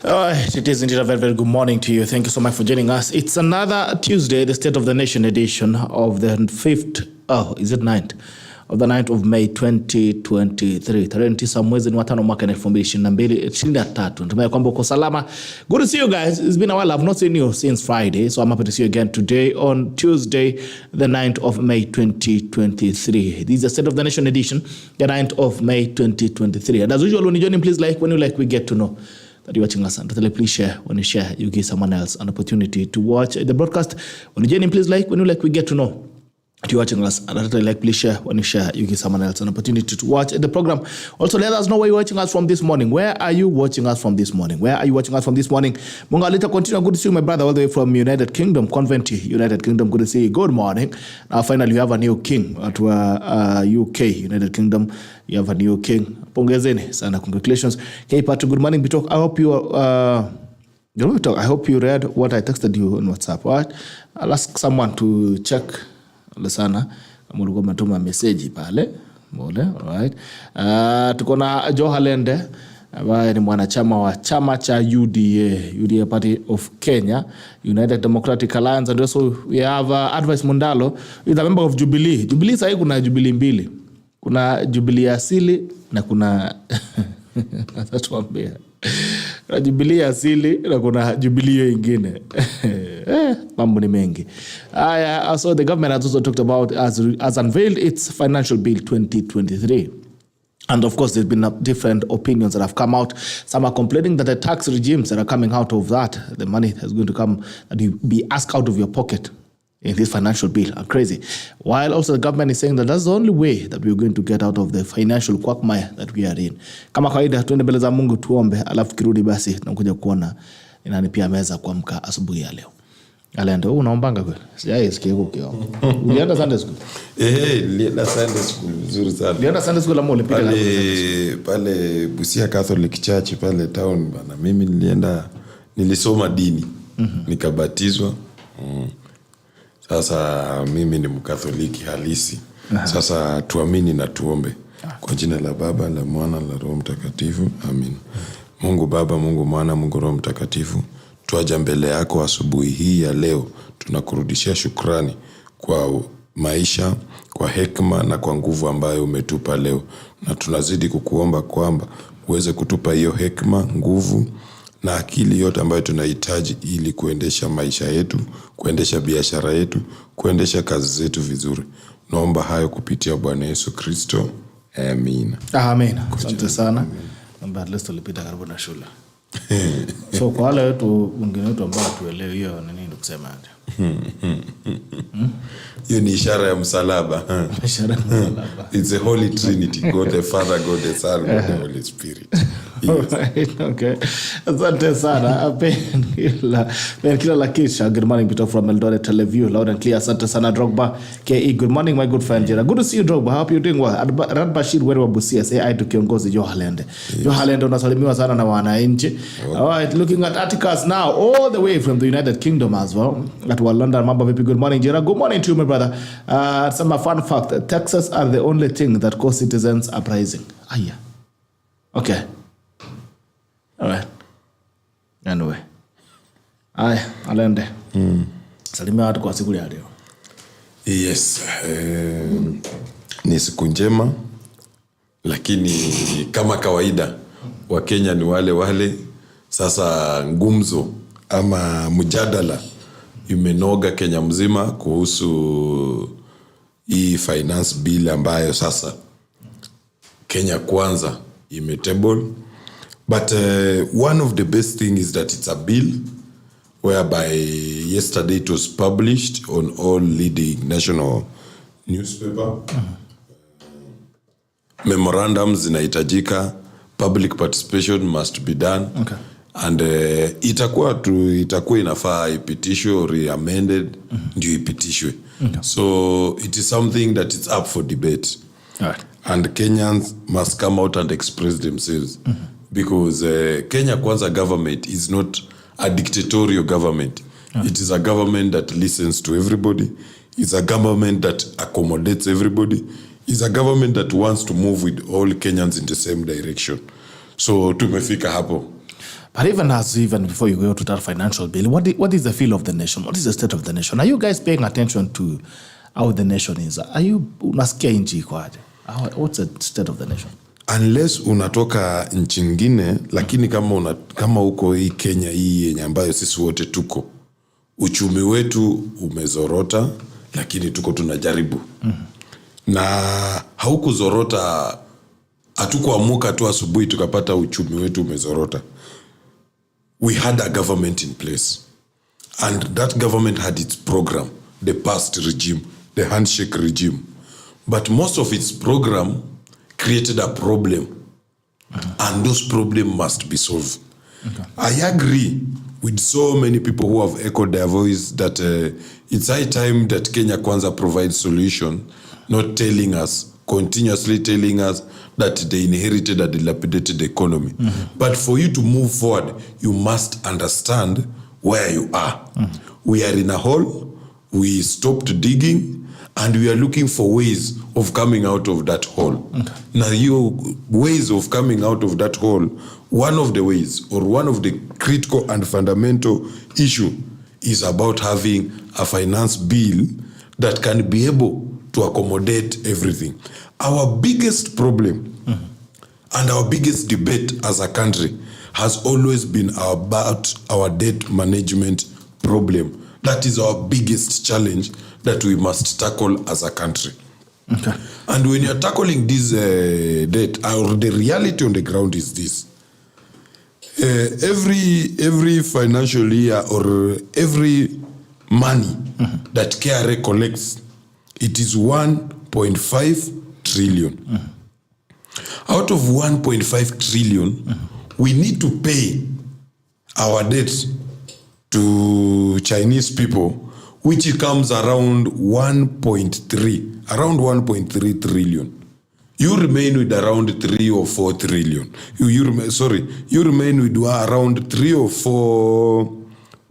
It is indeed a very, very good morning to you. Thank you so much for joining us. It's another Tuesday, the State of the Nation edition of the 9th of the 9th of May 2023. Tarehe 9 mwezi wa 5 mwaka 2023. Natumai kwamba uko salama. Good to see you guys. It's been a while. I've not seen you since Friday, so I'm happy to see you again today on Tuesday, the 9th of May 2023. This is the State of the Nation edition, the 9th of May 2023. And as usual, when you join in, please like. When you like, we get to know that you're watching us, and please share. When you share, you give someone else an opportunity to watch the broadcast. When you join in, please like. When you like, we get to know that you're watching us, and like, please share. When you share, you give someone else an opportunity to watch the program. Also, let us know where you're watching us from this morning. Where are you watching us from this morning? Where are you watching us from this morning? Munga later continue. Good to see you, my brother, all the way from United Kingdom, Coventry, United Kingdom. Good to see you. Good morning. Now, finally, you have a new king at UK, United Kingdom. You have a new king. Pongezeni sana, congratulations. Hey, Patrick, good morning, Bitok. I hope I hope you read what I texted you on WhatsApp. Right? I'll ask someone to check. Sana kama ulikuwa umetuma message pale mole. Alright, tuko na Khalende ambaye ni mwanachama wa chama cha UDA Party of Kenya, United Democratic Alliance, and also we have Advice Mundalo, is a member of Jubilee. Jubilee sasa kuna Jubilee mbili, kuna Jubilee asili na kuna atatuambia kuna Jubilee asili na kuna Jubilee nyingine. Mambo ni mengi. So the government has also talked about, has unveiled its financial bill 2023. And of course, there's been different opinions that have come out. Some are complaining that the tax regimes that are coming out of that, the money that's going to come, that you be asked out of your pocket in this financial bill, are crazy. While also the government is saying that that's the only way that we're going to get out of the financial quagmire that we are in. Kama kawaida, tuende mbele za Mungu tuombe, alafu kirudi basi tunakuja kuona ni nani pia ameweza kuamka asubuhi ya leo. Khalende, unaombanga kweli? Sijaisikia huko kio. Ulienda Sunday school? Nilienda Sunday school nzuri sana. Ulienda Sunday school amole pika pale Busia Catholic Church pale town bana. Mimi nilisoma dini. Nikabatizwa. Sasa mimi ni Mkatholiki halisi. Sasa tuamini na tuombe. Kwa jina la Baba, la Mwana, la Roho Mtakatifu. Amen. Mungu Baba, Mungu Mwana, Mungu Roho Mtakatifu, tuaja mbele yako asubuhi hii ya leo. Tunakurudishia shukrani kwa maisha, kwa hekima na kwa nguvu ambayo umetupa leo. Na tunazidi kukuomba kwamba uweze kutupa hiyo hekima, nguvu na akili yote ambayo tunahitaji ili kuendesha maisha yetu, kuendesha biashara yetu, kuendesha kazi zetu vizuri. Naomba hayo kupitia Bwana Yesu Kristo. Amen. Amen. Asante sana. Naomba at least ulipita karibu na shule. So kwa wale wetu wengine wetu ambao tuelewe hiyo ni nini kusema aje? Hiyo ni ishara ya msalaba. Ishara ya msalaba. It's a Holy Trinity, God the Father, God the Son, God the Holy Spirit. Yes. Right, okay. Asante sana. Kila la kisha. Good morning, Bitok from Eldoret Teleview, loud and clear. Asante sana Drogba. KE, good morning my good friend Gerald. Good to see you Drogba. I hope you're doing well. Rad Bashir wewe wa Busia, say hi to kiongozi Khalende. Khalende unasalimiwa sana na wananchi. Alright, looking at articles now all the way from the United Kingdom as well. At London, Mamba Vipi, good morning Gerald. Good morning to you my brother. Some fun fact, taxes are the only thing that cause citizens uprising. Yeah. Okay. All right. Anyway. Khalende. Salimia watu kwa siku ya leo. Yes. Ni siku njema, lakini kama kawaida Wakenya ni wale. Sasa ngumzo ama mjadala imenoga Kenya mzima kuhusu hii finance bill ambayo sasa Kenya kwanza imetable. But one of the best thing is that it's a bill whereby yesterday it was published on all leading national newspaper. Memorandums zinahitajika, public participation must be done. Okay. And itakuwa inafaa ipitishwe or amended ndio ipitishwe. So it is something that is up for debate. Right. And Kenyans must come out and express themselves. Because Kenya Kwanza government is not a dictatorial government. It is a government that listens to everybody. It's a government that accommodates everybody. It's a government that wants to move with all Kenyans in the same direction. So tumefika hapo. But even before you go to that financial bill, what is the feel of the nation? What is the state of the nation? Are you guys paying attention to how the nation is? Are you unasikia nchi ikoaje? What's the state of the nation? Unless unatoka nchi nyingine, lakini kama uko hii Kenya hii yenye ambayo sisi wote tuko, uchumi wetu umezorota, lakini tuko tunajaribu. Na haukuzorota, hatukuamuka tu asubuhi tukapata uchumi wetu umezorota. We had a government in place, and that government had its program, the past regime, the handshake regime. But most of its program created a problem, and those problems must be solved. I agree with so many people who have echoed their voice that it's high time that Kenya Kwanza provides solution, not continuously telling us that they inherited a dilapidated economy. But for you to move forward, you must understand where you are. We are in a hole, we stopped digging, and we are looking for ways of coming out of that hole. Now, your ways of coming out of that hole, one of the ways, or one of the critical and fundamental issue is about having a finance bill that can be able to accommodate everything. Our biggest problem and our biggest debate as a country has always been about our debt management problem. That is our biggest challenge that we must tackle as a country. And when you're tackling this debt, or the reality on the ground is this. Every financial year or every money that KRA collects, it is 1.5 trillion. Out of 1.5 trillion, we need to pay our debt to Chinese people, which comes around 1.3 trillion. You remain with around 3 or 4 trillion. You remain with around 3 or 4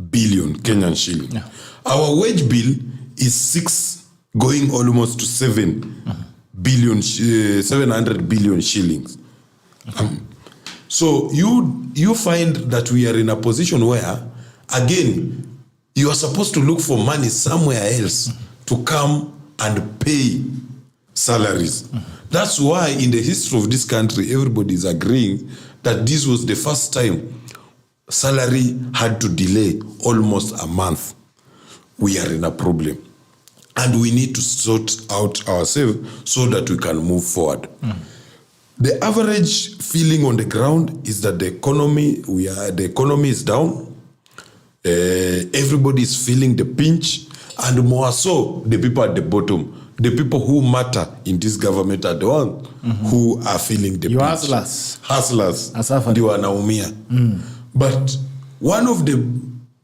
billion Kenyan shilling. Our wage bill is 6, going almost to 700 billion shillings. So you find that we are in a position where, again, you are supposed to look for money somewhere else to come and pay salaries. That's why in the history of this country, everybody is agreeing that this was the first time salary had to delay almost a month. We are in a problem. And we need to sort out ourselves so that we can move forward. The average feeling on the ground is that the economy is down. Everybody is feeling the pinch, and more so the people at the bottom, the people who matter in this government are the ones who are feeling the pinch. Hustlers. Ndio wanaumia. But one of the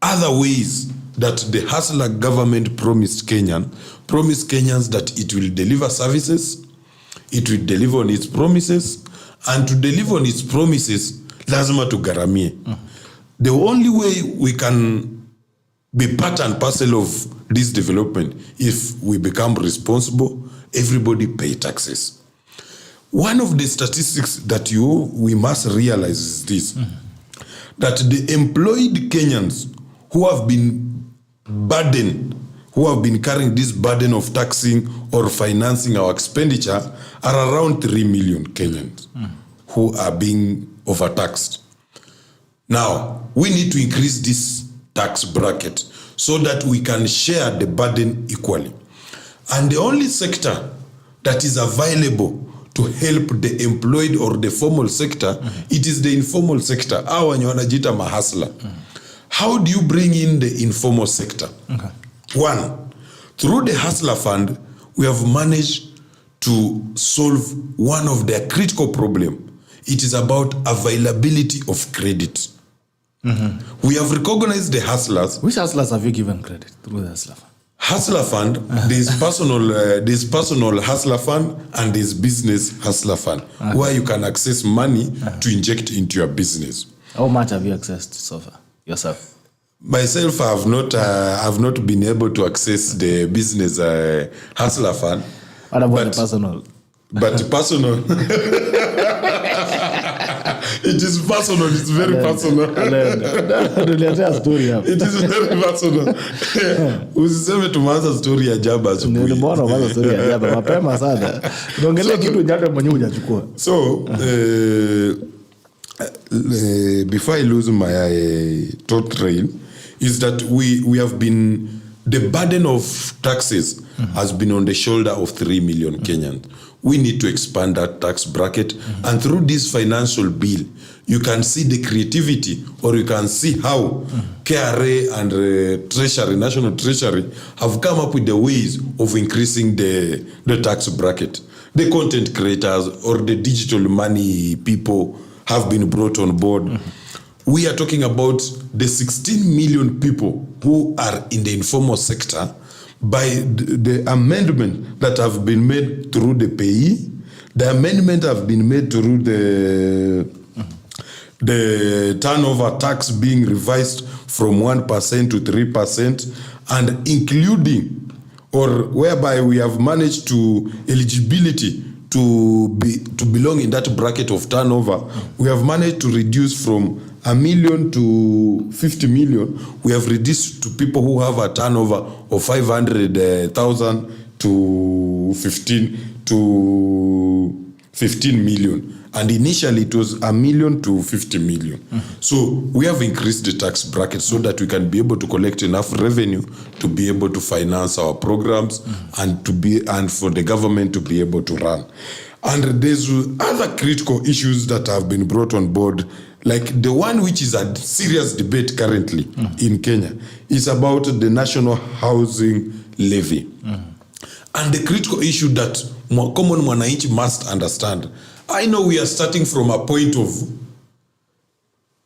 other ways that the hustler government promised Kenyans that it will deliver services, it will deliver on its promises, and to deliver on its promises, lazima tugaramie. The only way we can be part and parcel of this development if we become responsible, everybody pay taxes. One of the statistics that we must realize is this, that the employed Kenyans who have been carrying this burden of taxing or financing our expenditure are around 3 million Kenyans who are being overtaxed. Now, we need to increase this tax bracket so that we can share the burden equally. And the only sector that is available to help the employed or the formal sector, it is the informal sector. Hawa wenye wanajita mahasla. How do you bring in the informal sector? One, through the Hustler Fund, we have managed to solve one of their critical problems. It is about availability of credit. We have recognized the hustlers. Which hustlers have you given credit through the Hustler Fund? Hustler Fund, there's personal Hustler Fund and there's business Hustler Fund, where you can access money to inject into your business. How much have you accessed so far yourself? Myself, I have not been able to access the business Hustler Fund. What about the personal? But personal, It is personal. It's very personal. Tuliletea story hapa. It is very personal. Usiseme tumeanza story ya jaba asubuhi. Nimeona umeanza story ya jaba mapema sana. Unaongelea kitu jaba mwenyewe hujachukua. So, before I lose my thought trail, is that we have been, the burden of taxes has been on the shoulder of 3 million Kenyans. We need to expand that tax bracket. And through this financial bill, you can see the creativity, or you can see how KRA and Treasury, National Treasury, have come up with the ways of increasing the tax bracket. The content creators or the digital money people have been brought on board. We are talking about the 16 million people who are in the informal sector by the amendment that have been made through the payee. The amendment have been made through the turnover tax being revised from 1% to 3%, and including, or whereby we have managed to eligibility to belong in that bracket of turnover, we have managed to reduce from 1 million to 50 million. We have reduced to people who have a turnover of 500,000 to 15 million. And initially it was 1 million to 50 million. So we have increased the tax bracket so that we can be able to collect enough revenue to be able to finance our programs and for the government to be able to run. And there's other critical issues that have been brought on board, like the one which is a serious debate currently in Kenya is about the National Housing Levy. And the critical issue that common mwananchi must understand. I know we are starting from a point of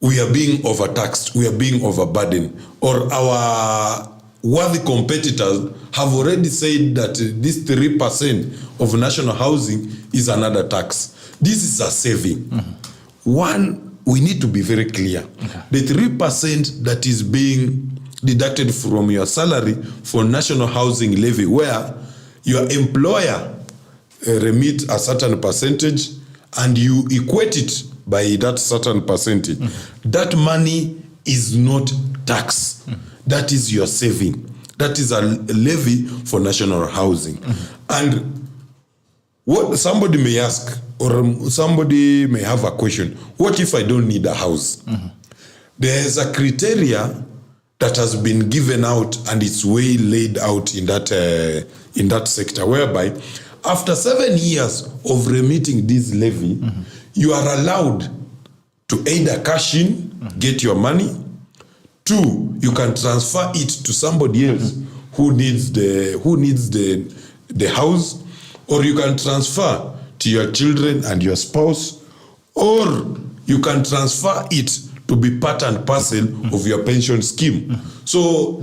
we are being overtaxed, we are being overburdened, or our worthy competitors have already said that this 3% of national housing is another tax. This is a saving. One, we need to be very clear. The 3% that is being deducted from your salary for national housing levy, where your employer remit a certain percentage and you equate it by that certain percentage, that money is not tax. That is your saving. That is a levy for national housing. And what somebody may ask, or somebody may have a question, what if I don't need a house? There's a criteria that has been given out, and it's way laid out in that sector, whereby after 7 years of remitting this levy, you are allowed to either cash in, get your money. 2, you can transfer it to somebody else who needs the house, or you can transfer to your children and your spouse, or you can transfer it to be part and parcel of your pension scheme. So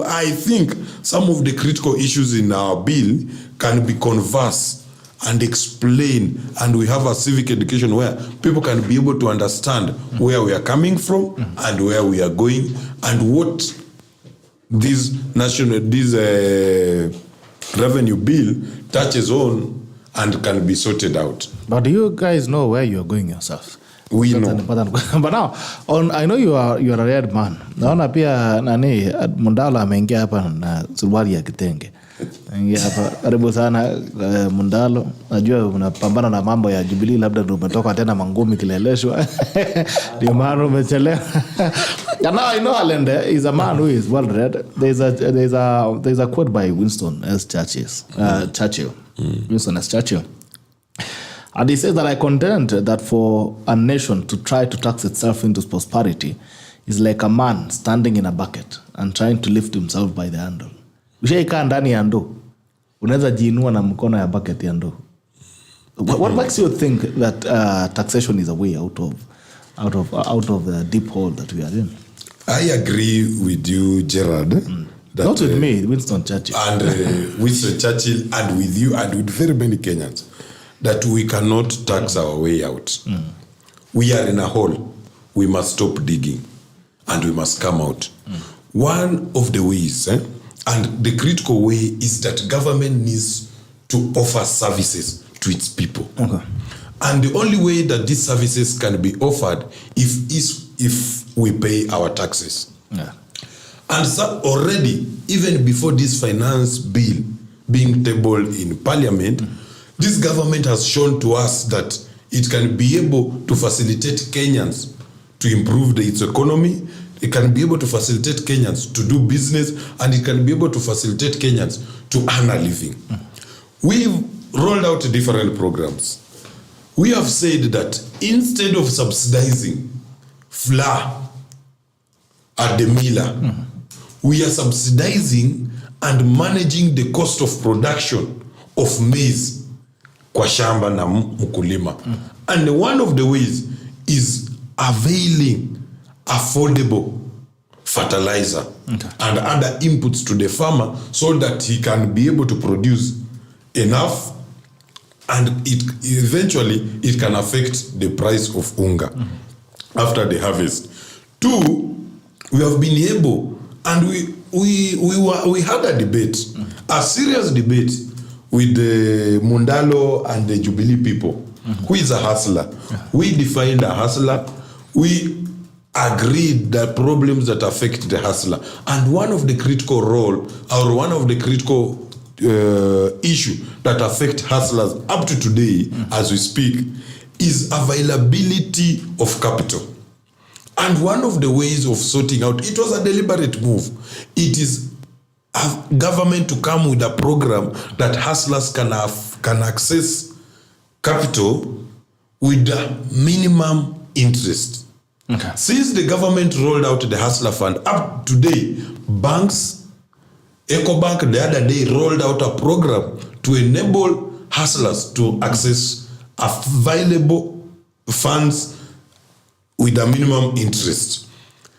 I think some of the critical issues in our bill can be conversed and explained, and we have a civic education where people can be able to understand where we are coming from and where we are going, and what this revenue bill touches on and can be sorted out. But do you guys know where you are going yourself? We That's know. an important question. But now, I know you are a red man. Naona pia Mundalo ameingia hapa na suruali ya kitenge. Ingia hapa karibu sana Mundalo. Najua unapambana na mambo ya Jubilee, labda ndio umetoka tena mangumi kileleshwa. Ndio maana umechelewa. And now I know Khalende is a man who is well read. There's a quote by Winston S. Churchill. Winston S. Churchill. And he says that I contend that for a nation to try to tax itself into prosperity is like a man standing in a bucket and trying to lift himself by the handle. Ushaikaa ndani ya ndoo, unaweza jiinua na mkono ya bucket ya ndoo. What makes you think that taxation is a way out of the deep hole that we are in? I agree with you, Gerald. That, not with me, Winston Churchill. And Winston Churchill, and with you, and with very many Kenyans, that we cannot tax our way out. We are in a hole. We must stop digging, and we must come out. One of the ways, and the critical way, is that government needs to offer services to its people. And the only way that these services can be offered if we pay our taxes. Yeah. And so already, even before this finance bill being tabled in parliament, this government has shown to us that it can be able to facilitate Kenyans to improve its economy. It can be able to facilitate Kenyans to do business, and it can be able to facilitate Kenyans to earn a living. We've rolled out different programs. We have said that instead of subsidizing flour at the miller, we are subsidizing and managing the cost of production of maize kwa shamba na mkulima. And one of the ways is availing affordable fertilizer and other inputs to the farmer so that he can be able to produce enough, and eventually it can affect the price of unga after the harvest. Two, we have been able, and we had a debate, a serious debate with the Mundalo and the Jubilee people. Who is a hustler? We defined a hustler. We agreed that problems that affect the hustler, and one of the critical role, or one of the critical issue that affect hustlers up to today, as we speak, is availability of capital. And one of the ways of sorting out, it was a deliberate move. It is a government to come with a program that hustlers can access capital with a minimum interest. Okay. Since the government rolled out the Hustler Fund, up to today, banks, EcoBank the other day rolled out a program to enable hustlers to access available funds with a minimum interest.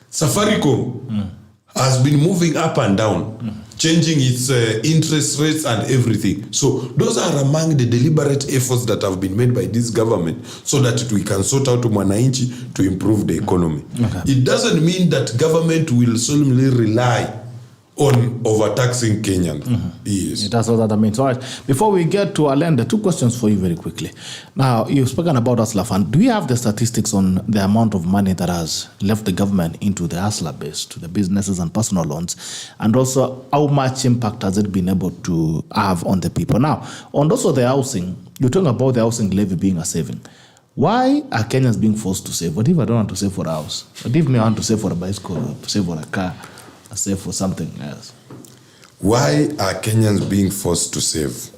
Safaricom has been moving up and down, changing its interest rates and everything. So those are among the deliberate efforts that have been made by this government so that we can sort out mwananchi to improve the economy. Okay. It doesn't mean that government will solely rely on overtaxing Kenyans. Yes. That's what that means. All right. Before we get to Khalende, two questions for you very quickly. Now, you've spoken about Hustler Fund. Do you have the statistics on the amount of money that has left the government into the Hustler base, to the businesses and personal loans? And also, how much impact has it been able to have on the people? Now, on also the housing, you're talking about the housing levy being a saving. Why are Kenyans being forced to save? What if I don't want to save for a house? What if I want to save for a bicycle, or save for a car? Save for something else? Why are Kenyans being forced to save?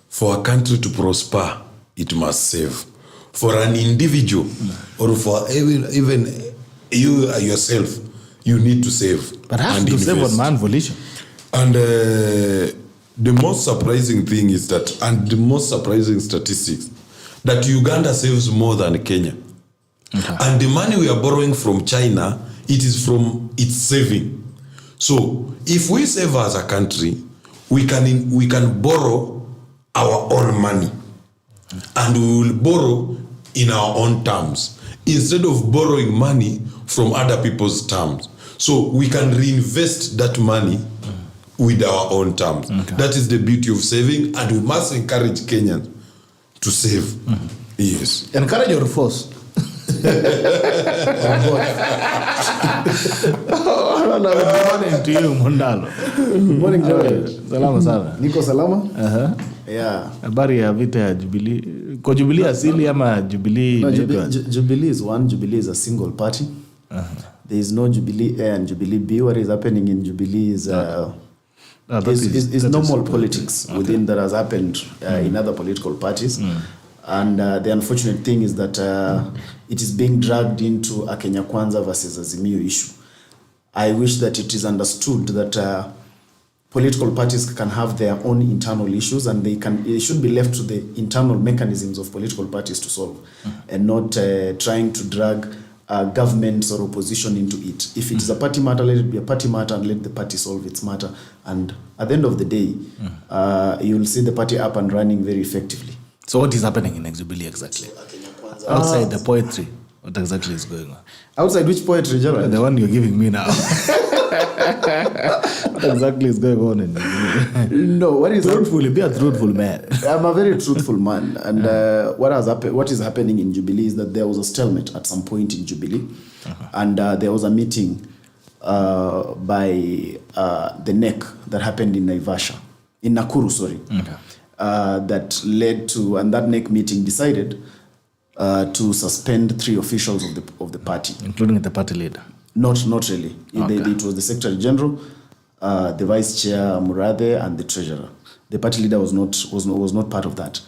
For a country to prosper, it must save. For an individual, or for even you yourself, you need to save. But I have to save on my own volition. And the most surprising thing is that, and the most surprising statistics, that Uganda saves more than Kenya. Okay. And the money we are borrowing from China, it is from its saving. So if we save as a country, we can borrow our own money, and we will borrow in our own terms instead of borrowing money from other people's terms. So we can reinvest that money with our own terms. Okay. That is the beauty of saving, and we must encourage Kenyans to save. Yes. Encourage or force? Good morning to you, Mundalo. Good morning, Gerald. Salama sana. Niko salama? Yeah. Habari ya vita ya Jubilee. Kwa Jubilee asili ama Jubilee? No, Jubilee is one. Jubilee is a single party. There is no Jubilee A and Jubilee B. What is happening in Jubilee is normal politics within that has happened in other political parties. And the unfortunate thing is that it is being dragged into a Kenya Kwanza versus Azimio issue. I wish that it is understood that political parties can have their own internal issues, and it should be left to the internal mechanisms of political parties to solve, and not trying to drag governments or opposition into it. If it is a party matter, let it be a party matter and let the party solve its matter. And at the end of the day, you will see the party up and running very effectively. So what is happening in Jubilee exactly? Outside the poetry, what exactly is going on? Outside which poetry, Gerald? The one you're giving me now. What exactly is going on in Jubilee? No, what is Truthfully, be a truthful man. I'm a very truthful man, and what is happening in Jubilee is that there was a stalemate at some point in Jubilee, and there was a meeting by the NEC that happened in Nakuru, sorry, that led to, and that NEC meeting decided to suspend 3 officials of the party, Including the party leader. Not really. It was the Secretary General, the Vice Chair Murathe, and the Treasurer. The party leader was not part of that.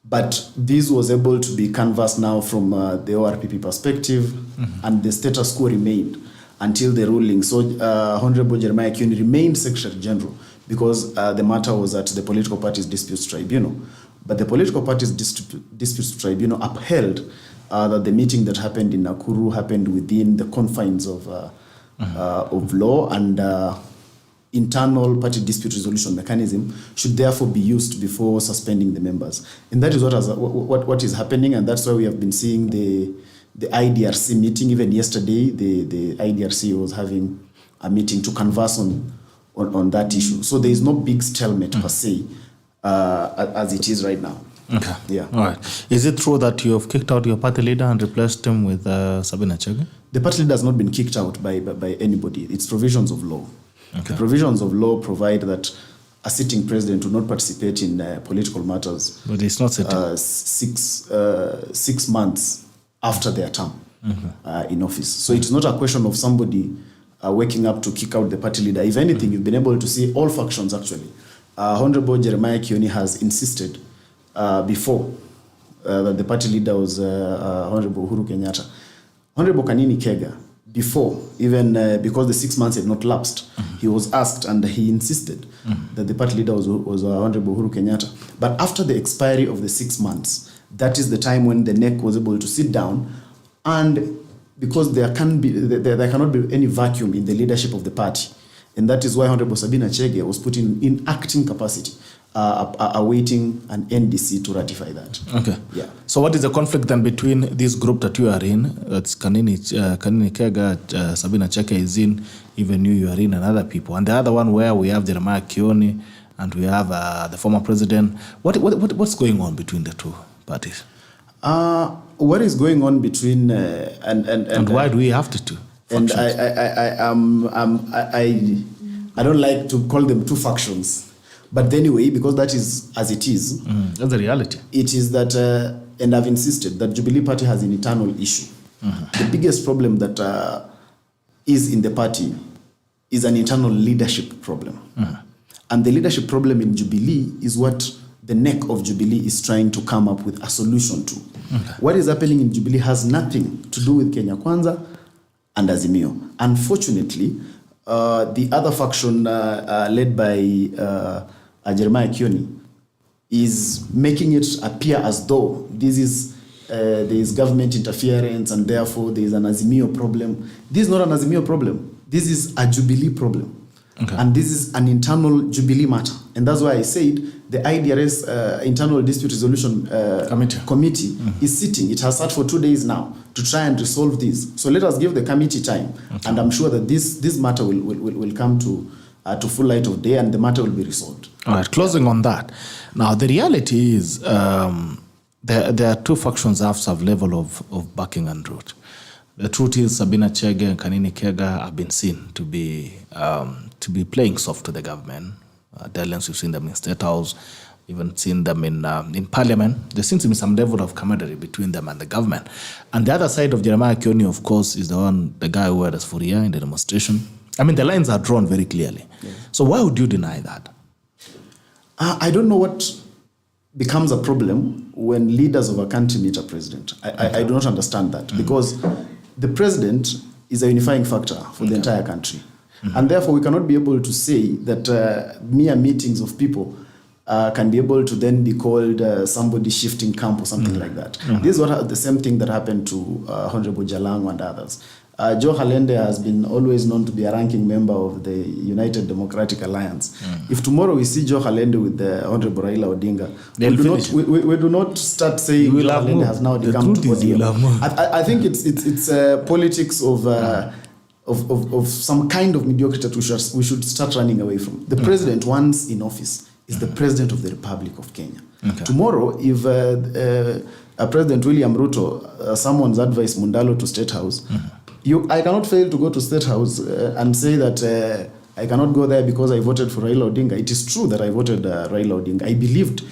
But this was able to be canvassed now from the ORPP perspective, and the status quo remained until the ruling. So Honorable Jeremiah Kioni remained Secretary General because the matter was at the Political Parties Disputes Tribunal. But the Political Parties Disputes Tribunal upheld that the meeting that happened in Nakuru happened within the confines of law, and internal party dispute resolution mechanism should therefore be used before suspending the members. And that is what is happening, and that's why we have been seeing the IDRC meeting. Even yesterday, the IDRC was having a meeting to converse on that issue. So there is no big stalemate per se as it is right now. Okay. Yeah. All right. Is it true that you have kicked out your party leader and replaced him with Sabina Chege? The party leader has not been kicked out by anybody. It's provisions of law. Okay. The provisions of law provide that a sitting president will not participate in political matters. But it's not sitting. 6 months after their term in office. So it's not a question of somebody waking up to kick out the party leader. If anything, you've been able to see all factions actually. Honorable Jeremiah Kioni has insisted before that the party leader was Honorable Uhuru Kenyatta. Honorable Kanini Kega, before, even because the 6 months had not lapsed, he was asked and he insisted that the party leader was Honorable Uhuru Kenyatta. But after the expiry of the 6 months, that is the time when the NEC was able to sit down, and because there cannot be any vacuum in the leadership of the party. And that is why Honorable Sabina Chege was put in acting capacity, awaiting an NDC to ratify that. Okay. Yeah. So what is the conflict then between this group that you are in? It's Kanini Kega, Sabina Chege is in, even you are in, and other people. And the other one where we have Jeremiah Kioni and we have the former president. What's going on between the two parties? What is going on between and why do we have to do? And I don't like to call them two factions, but anyway, because that is as it is. That's the reality. It is that, and I've insisted that Jubilee Party has an internal issue. The biggest problem that is in the party is an internal leadership problem, and the leadership problem in Jubilee is what the NEC of Jubilee is trying to come up with a solution to. What is happening in Jubilee has nothing to do with Kenya Kwanza and Azimio. Unfortunately, the other faction led by Jeremiah Kioni is making it appear as though there is government interference and therefore there is an Azimio problem. This is not an Azimio problem. This is a Jubilee problem. Okay. And this is an internal Jubilee matter. And that's why I said the IDRS Internal Dispute Resolution Committee is sitting. It has sat for 2 days now to try and resolve this. So let us give the committee time. Okay. And I'm sure that this matter will come to full light of day and the matter will be resolved. All right, closing on that. Now, the reality is there are two factions that have level of backing and root. The truth is Sabina Chege and Kanini Kega have been seen to be playing soft to the government. Deadlines, we've seen them in State House, even seen them in Parliament. There seems to be some level of camaraderie between them and the government. And the other side of Jeremiah Kioni, of course, is the guy who had us for a year in the demonstration. I mean, the lines are drawn very clearly. Yes. So why would you deny that? I don't know what becomes a problem when leaders of a country meet a president. I do not understand that because the president is a unifying factor for the entire country. And therefore, we cannot be able to say that mere meetings of people can be able to then be called somebody shifting camp or something like that. This is the same thing that happened to Honorable Jalango and others. Joe Khalende has been always known to be a ranking member of the United Democratic Alliance. If tomorrow we see Joe Khalende with the Honorable Raila Odinga, we do not start saying Joe Khalende has now become to ODM. I think it's politics of of some kind of mediocrity that we should start running away from. The president, once in office, is the president of the Republic of Kenya. Okay. Tomorrow, if President William Ruto summons advice Mundalo to State House, I cannot fail to go to State House and say that I cannot go there because I voted for Raila Odinga. It is true that I voted Raila Odinga. I believed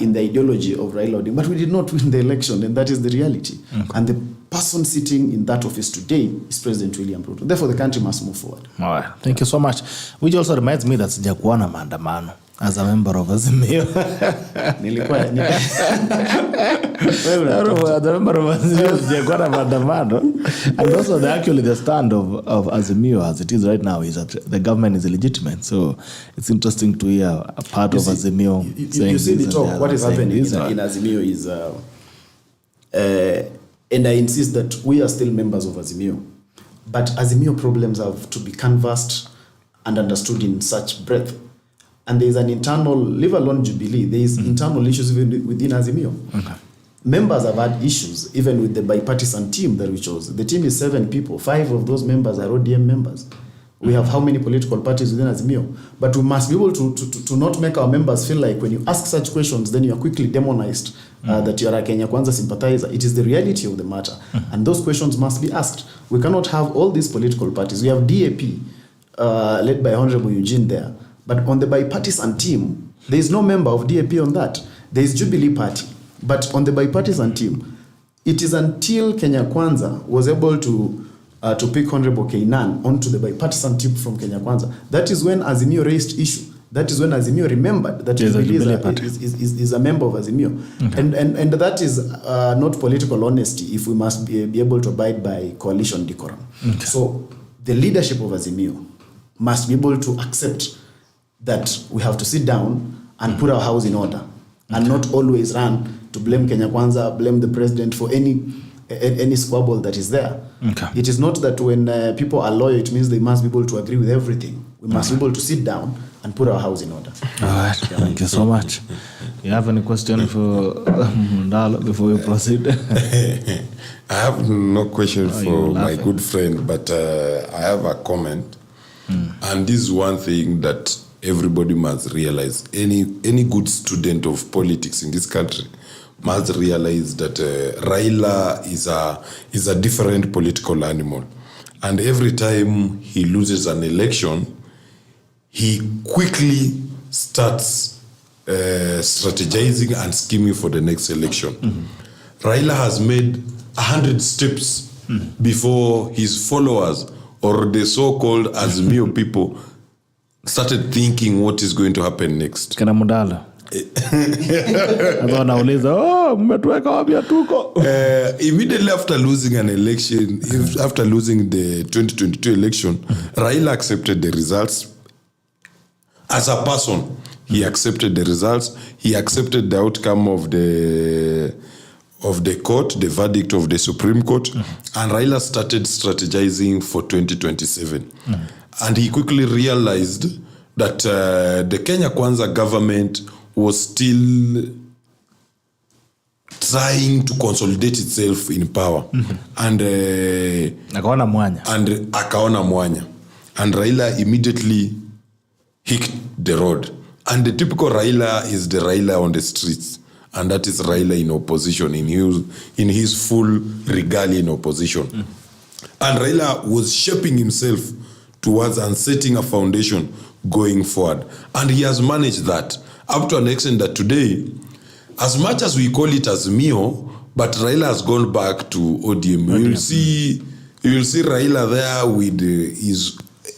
in the ideology of Raila Odinga, but we did not win the election, and that is the reality. Okay. And the person sitting in that office today is President William Ruto. Therefore, the country must move forward. All right. Thank you so much. Which also reminds me that sijakuona maandamano as a member of Azimio. And also the stand of Azimio as it is right now is that the government is illegitimate. So it's interesting to hear a part of Azimio saying you see the talk. What is happening in Azimio is and I insist that we are still members of Azimio, but Azimio problems have to be canvassed and understood in such breadth. And there is an internal, leave alone Jubilee, there is internal issues within Azimio. Okay. Members have had issues, even with the bipartisan team that we chose. The team is 7 people. 5 of those members are ODM members. We have how many political parties within Azimio? But we must be able to not make our members feel like when you ask such questions, then you are quickly demonized that you are a Kenya Kwanza sympathizer. It is the reality of the matter. And those questions must be asked. We cannot have all these political parties. We have DAP, led by Honorable Eugene there. But on the bipartisan team, there is no member of DAP on that. There is Jubilee Party. But on the bipartisan team, it is until Kenya Kwanza was able to pick Honorable Keynan onto the bipartisan team from Kenya Kwanza. That is when Azimio raised issue. That is when Azimio remembered that Jubilee is a member of Azimio. Okay. And that is not political honesty if we must be able to abide by coalition decorum. Okay. So the leadership of Azimio must be able to accept that we have to sit down and put our house in order and not always run to blame Kenya Kwanza, blame the president for any squabble that is there. Okay. It is not that when people are loyal, it means they must be able to agree with everything. We must be able to sit down and put our house in order. All right. Thank you so much. You have any question for Mundalo before we proceed? I have no question for my good friend, but I have a comment. And this is one thing that everybody must realize. Any good student of politics in this country must realize that Raila is a different political animal. And every time he loses an election, he quickly starts strategizing and scheming for the next election. Raila has made 100 steps before his followers or the so-called Azimio people started thinking what is going to happen next. Kana Mundalo. Immediately after losing an election, after losing the 2022 election, Raila accepted the results. As a person, he accepted the results. He accepted the outcome of the court, the verdict of the Supreme Court, and Raila started strategizing for 2027. And he quickly realized that the Kenya Kwanza government was still trying to consolidate itself in power. And akaona mwanya. And Raila immediately hit the road. And the typical Raila is the Raila on the streets. And that is Raila in opposition, in his full regalia in opposition. And Raila was shaping himself towards and setting a foundation going forward. And he has managed that up to an extent that today, as much as we call it Azimio, but Raila has gone back to ODM. You will see Raila there with his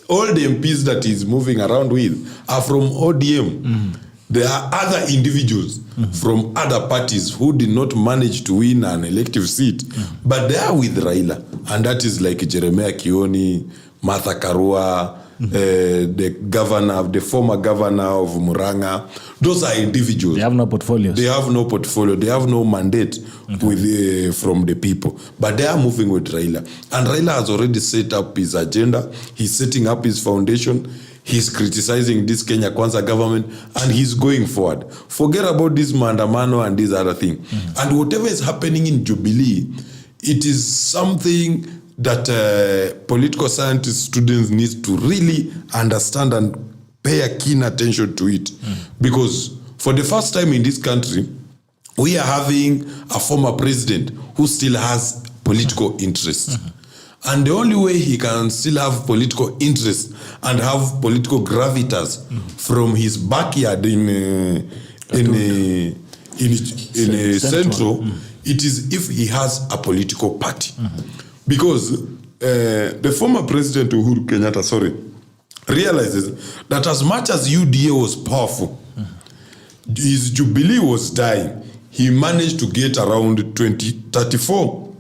all the MPs that he's moving around with are from ODM. There are other individuals from other parties who did not manage to win an elective seat, but they are with Raila. And that is like Jeremiah Kioni, Martha Karua, the former governor of Muranga. Those are individuals. They have no portfolios. They have no portfolio. They have no mandate from the people. But they are moving with Raila. And Raila has already set up his agenda. He's setting up his foundation. He's criticizing this Kenya Kwanza government. And he's going forward. Forget about this Mandamano and this other thing. And whatever is happening in Jubilee, it is something that political science students need to really understand and pay a keen attention to it. Because for the first time in this country, we are having a former president who still has political interests. And the only way he can still have political interest and have political gravitas from his backyard in central, it is if he has a political party. Because the former president Uhuru Kenyatta, realizes that as much as UDA was powerful, his Jubilee was dying. He managed to get around 32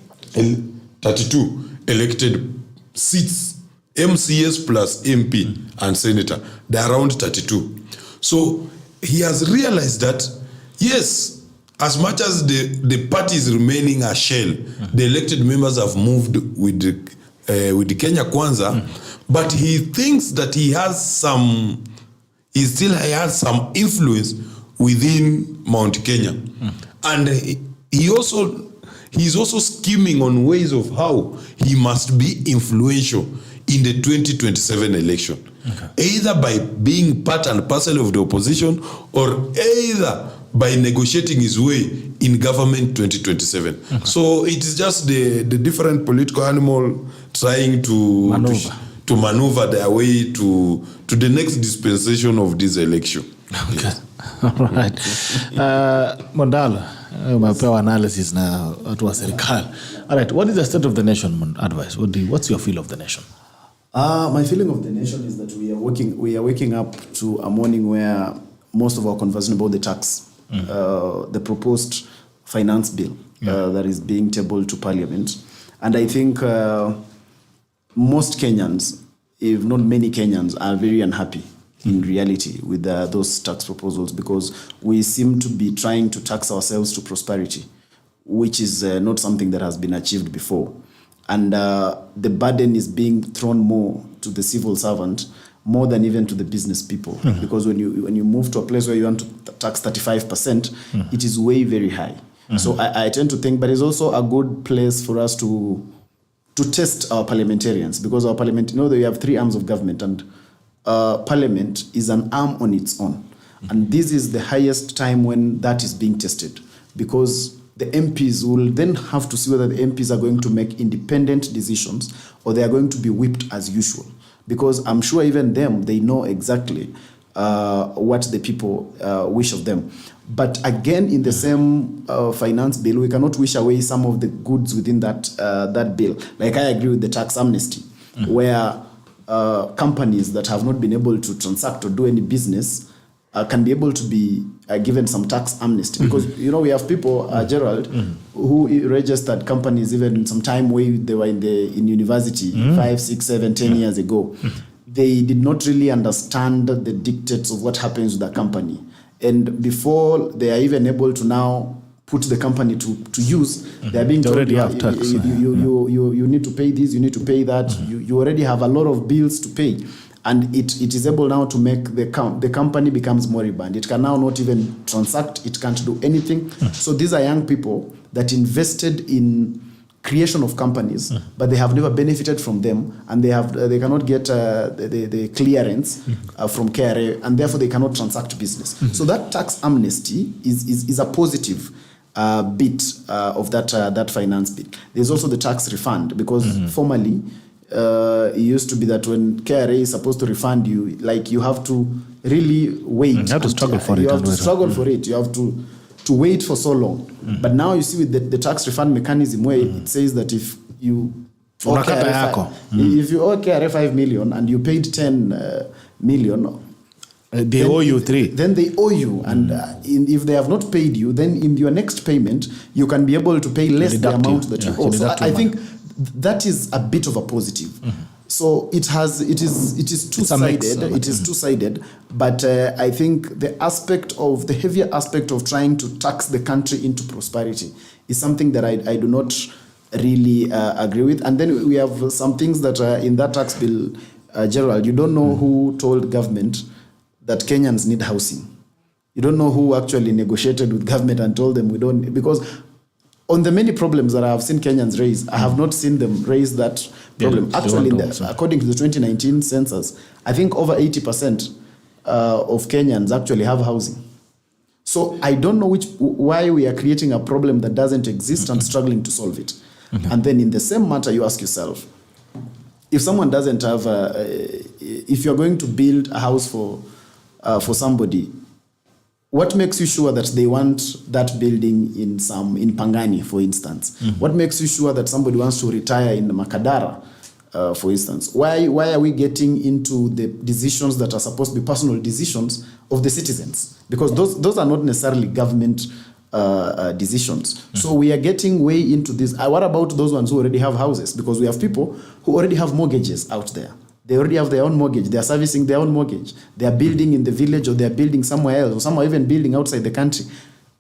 elected seats, MCS plus MP and senator. They're around 32. So he has realized that, yes, as much as the party is remaining a shell, the elected members have moved with the Kenya Kwanza, but he thinks that he still has some influence within Mount Kenya. And he's also scheming on ways of how he must be influential in the 2027 election. Either by being part and parcel of the opposition, or either by negotiating his way in government 2027. So it is just the different political animal trying to maneuver their way to the next dispensation of this election. Yes. All right. Mundalo, umepewa analysis na watu wa serikali. All right, what is the state of the nation advice? What's your feel of the nation? My feeling of the nation is that we are waking up to a morning where most of our conversation about the tax, the proposed finance bill that is being tabled to parliament. And I think most Kenyans, if not many Kenyans, are very unhappy in reality with those tax proposals, because we seem to be trying to tax ourselves to prosperity, which is not something that has been achieved before. And the burden is being thrown more to the civil servant more than even to the business people. Because when you move to a place where you want to tax 35%, it is way very high. So I tend to think, but it's also a good place for us to test our parliamentarians, because our parliament, we have three arms of government, and parliament is an arm on its own. And this is the highest time when that is being tested, because the MPs will then have to see whether the MPs are going to make independent decisions or they are going to be whipped as usual. Because I'm sure even them, they know exactly what the people wish of them. But again, in the same finance bill, we cannot wish away some of the goods within that bill. Like, I agree with the tax amnesty, where companies that have not been able to transact or do any business can be able to be given some tax amnesty. Because, we have people, Gerald, who registered companies even some time when they were in university, 5, 6, 7, 10 years ago. They did not really understand the dictates of what happens with the company. And before they are even able to now put the company to use, they are being told, you need to pay this, you need to pay that. You already have a lot of bills to pay. And it is able now to make the company becomes moribund. It can now not even transact. It can't do anything. So these are young people that invested in creation of companies, but they have never benefited from them, and they cannot get the clearance from KRA, and therefore they cannot transact business. So that tax amnesty is a positive bit of that finance bit. There's also the tax refund, because formerly it used to be that when KRA is supposed to refund you, like, you have to really wait. You have to struggle for it. You have to struggle for it. You have to wait for so long. But now you see with the tax refund mechanism, where it says that if you owe KRA 5 million and you paid 10 million, they owe you 3. Then they owe you. And if they have not paid you, then in your next payment, you can be able to pay less the amount that you owe. So I think that is a bit of a positive. So it is two-sided. It is two-sided, but I think the heavier aspect of trying to tax the country into prosperity is something that I do not really agree with. And then we have some things that are in that tax bill, Gerald. You don't know who told government that Kenyans need housing. You don't know who actually negotiated with government and told them we don't, because on the many problems that I have seen Kenyans raise, I have not seen them raise that problem. Actually, according to the 2019 census, I think over 80% of Kenyans actually have housing. So I don't know why we are creating a problem that doesn't exist and struggling to solve it. And then in the same matter, you ask yourself, if someone doesn't have, if you're going to build a house for somebody, what makes you sure that they want that building in Pangani, for instance? What makes you sure that somebody wants to retire in Makadara, for instance? Why are we getting into the decisions that are supposed to be personal decisions of the citizens? Because those are not necessarily government decisions. So we are getting way into this. What about those ones who already have houses? Because we have people who already have mortgages out there. They already have their own mortgage. They are servicing their own mortgage. They are building in the village, or they are building somewhere else, or some are even building outside the country.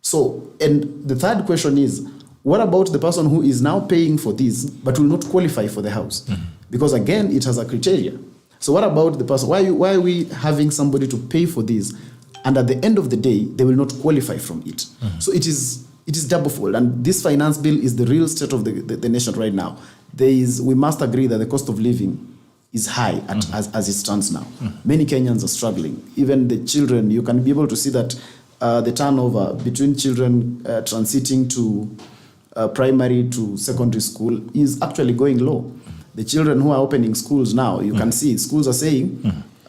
So, and the third question is, what about the person who is now paying for this but will not qualify for the house? Because again, it has a criteria. So what about the person? Why are we having somebody to pay for this, and at the end of the day, they will not qualify from it? So it is doublefold. And this finance bill is the real state of the nation right now. We must agree that the cost of living is high as it stands now. Many Kenyans are struggling. Even the children, you can be able to see that the turnover between children transiting to primary to secondary school is actually going low. The children who are opening schools now, you can see schools are saying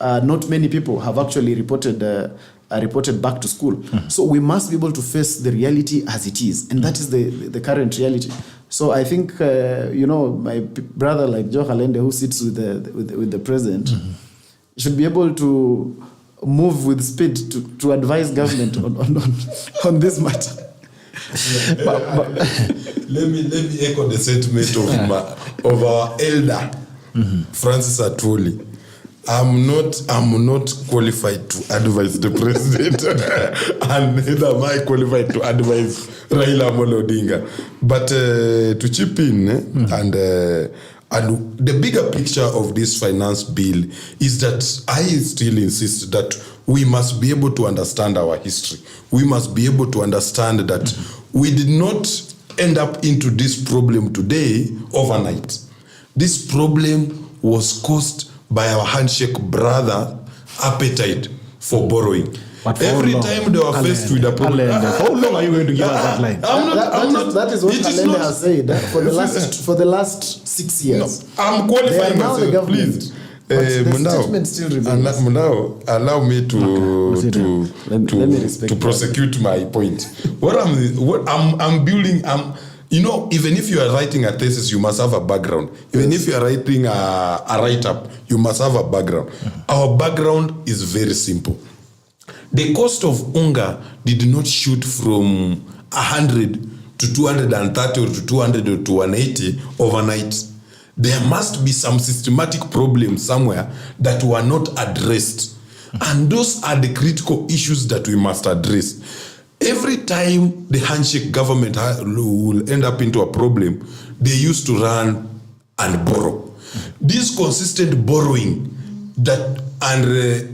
not many people have actually reported back to school. So we must be able to face the reality as it is, and that is the current reality. So I think my brother like Joe Khalende, who sits with the president, should be able to move with speed to advise government on this matter. Let me echo the sentiment of our elder, Francis Atwoli. I'm not qualified to advise the president, and neither am I qualified to advise Raila Amolo Odinga. But to chip in, and the bigger picture of this finance bill is that I still insist that we must be able to understand our history. We must be able to understand that we did not end up into this problem today overnight. This problem was caused by our handshake brother appetite for borrowing. Every time they were faced with a problem. How long are you going to give us that line? That is what Khalende has said for the last 6 years. No, I'm qualifying myself, please. Mundalo, allow me to prosecute my point. What I'm building, even if you are writing a thesis, you must have a background. Even if you are writing a write-up, you must have a background. Our background is very simple. The cost of unga did not shoot from 100 to 230 or to 200 or to 180 overnight. There must be some systematic problems somewhere that were not addressed. And those are the critical issues that we must address. Every time the handshake government will end up into a problem, they used to run and borrow. This consistent borrowing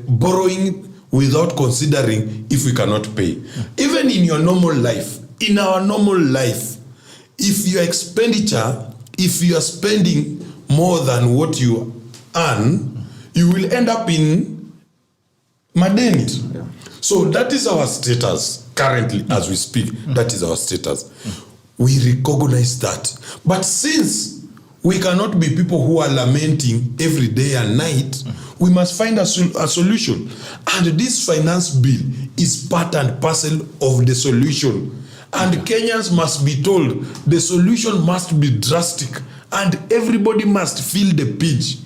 borrowing without considering if we cannot pay. Even in your normal life, in our normal life, if your expenditure, if you are spending more than what you earn, you will end up in madeni. Yeah. So that is our status currently as we speak. That is our status. We recognize that. But since we cannot be people who are lamenting every day and night, we must find a solution. And this finance bill is part and parcel of the solution. And Kenyans must be told the solution must be drastic and everybody must feel the pinch.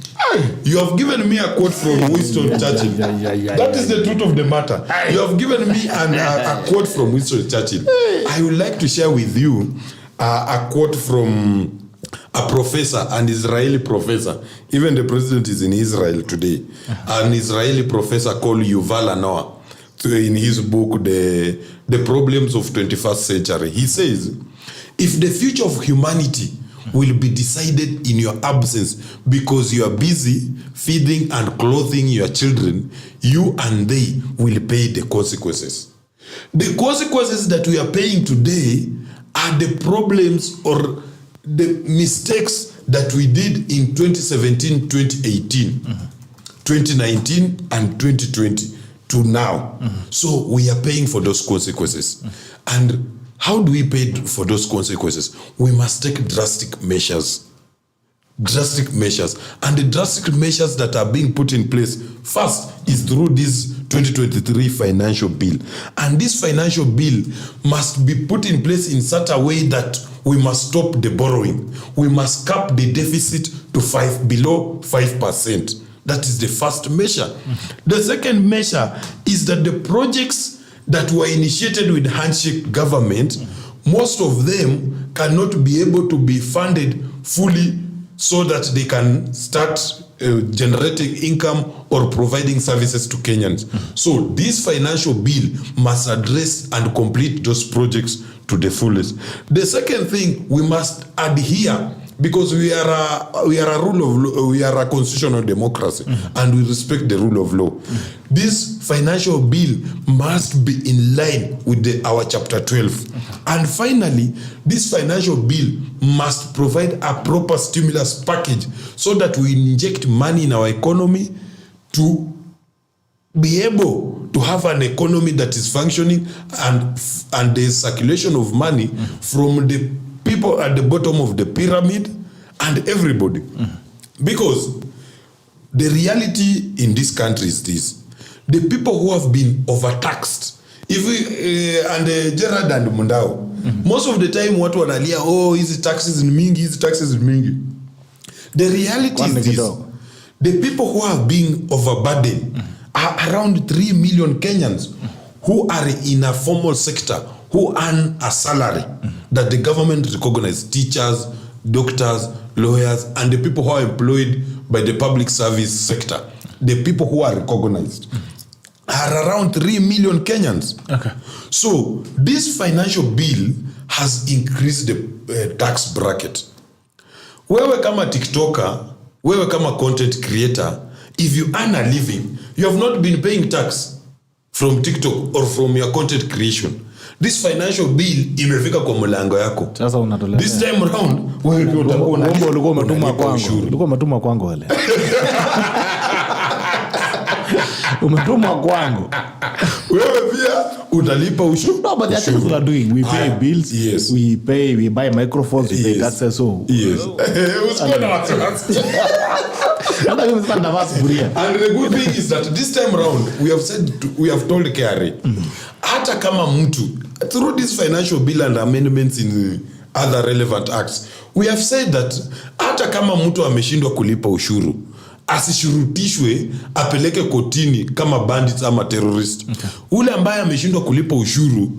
You have given me a quote from Winston Churchill. That is the truth of the matter. You have given me a quote from Winston Churchill. I would like to share with you a quote from a professor, an Israeli professor. Even the president is in Israel today. An Israeli professor called Yuval Noah. In his book, The Problems of 21st Century, he says, if the future of humanity will be decided in your absence because you are busy feeding and clothing your children, you and they will pay the consequences. The consequences that we are paying today are the problems or the mistakes that we did in 2017, 2018, 2019, and 2020 to now. So we are paying for those consequences. And how do we pay for those consequences? We must take drastic measures. Drastic measures. And the drastic measures that are being put in place first is through this 2023 financial bill. And this financial bill must be put in place in such a way that we must stop the borrowing. We must cap the deficit to below 5%. That is the first measure. The second measure is that the projects that were initiated with handshake government, most of them cannot be able to be funded fully so that they can start generating income or providing services to Kenyans. So this financial bill must address and complete those projects to the fullest. The second thing, we must adhere, because we are a rule of law, we are a constitutional democracy, and we respect the rule of law. This financial bill must be in line with our chapter 12. And finally, this financial bill must provide a proper stimulus package so that we inject money in our economy to be able to have an economy that is functioning and the circulation of money from the people at the bottom of the pyramid and everybody. Because the reality in this country is this: the people who have been overtaxed, and Gerald and Mundalo, most of the time watu wanalia, oh, hizi taxes ni mingi, hizi taxes ni mingi. The reality is this: the people who have been overburdened are around 3 million Kenyans who are in a formal sector, who earn a salary that the government recognizes: teachers, doctors, lawyers, and the people who are employed by the public service sector. The people who are recognized are around 3 million Kenyans. Okay. So this financial bill has increased the tax bracket. Wewe kama TikToker, wewe kama content creator, if you earn a living, you have not been paying tax from TikTok or from your content creation. This financial bill imefika kwa mlango yako. Sasa unatolea. This time around wewe pia utakuwa ulikuwa umetuma kwangu. Ulikuwa umetuma kwangu wale. Umetuma kwangu. Wewe pia utalipa ushuru. No, but that's what we are doing. We pay bills. Yes. We buy microphones. We pay taxes. So yes. And the good thing is that this time around we have told KRA, hata kama mtu through this financial bill and amendments in other relevant acts, we have said that hata kama mtu ameshindwa kulipa ushuru, asishurutishwe apeleke kotini kama bandits ama terrorist. Okay. Ule ambaye ameshindwa kulipa ushuru,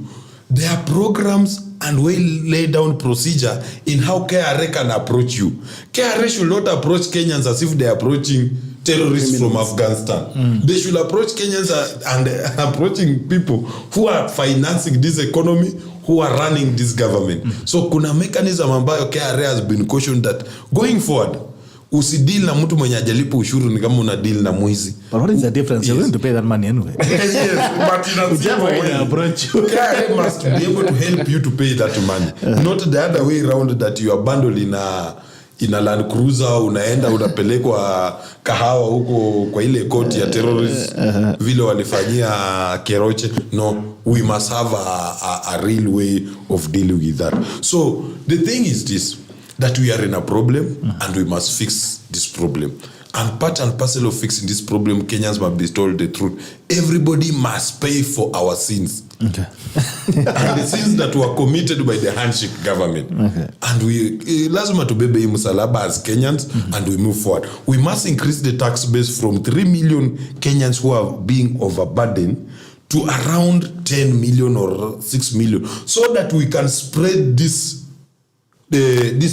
there are programs and well laid down procedure in how KRA can approach you. KRA should not approach Kenyans as if they are approaching terrorists from Afghanistan. They should approach Kenyans and approaching people who are financing this economy, who are running this government. So kuna mechanism ambayo KRA has been cautioned that going forward, usideal na mtu mwenye hajalipa ushuru ni kama una deal na mwizi. But what is the difference? Yes. You're going to pay that money anyway. Yes, but KRA must be able to help you to pay that money. Not the other way around, that you are bundled in a Land Cruiser, unaenda unapelekwa kahawa huko kwa ile koti ya terrorists vile walifanyia Keroche. No, we must have a real way of dealing with that. So the thing is this, that we are in a problem and we must fix this problem. And part and parcel of fixing this problem, Kenyans must be told the truth. Everybody must pay for our sins. Okay. And the sins that were committed by the handshake government. Okay. And we lazima tubebe hii msalaba as Kenyans and we move forward. We must increase the tax base from 3 million Kenyans who are being overburdened to around 10 million or 6 million, so that we can spread this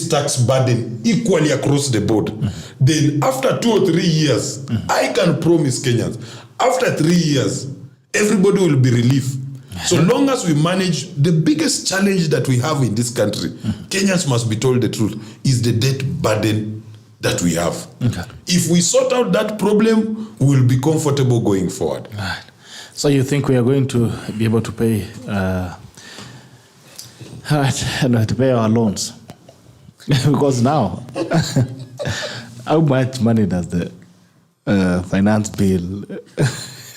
tax burden equally across the board. Then after 2 or 3 years, I can promise Kenyans, after 3 years, everybody will be relieved. So long as we manage the biggest challenge that we have in this country, Kenyans must be told the truth, is the debt burden that we have. Okay. If we sort out that problem, we will be comfortable going forward. Right. So you think we are going to be able to pay to pay our loans. Because now, how much money does the finance bill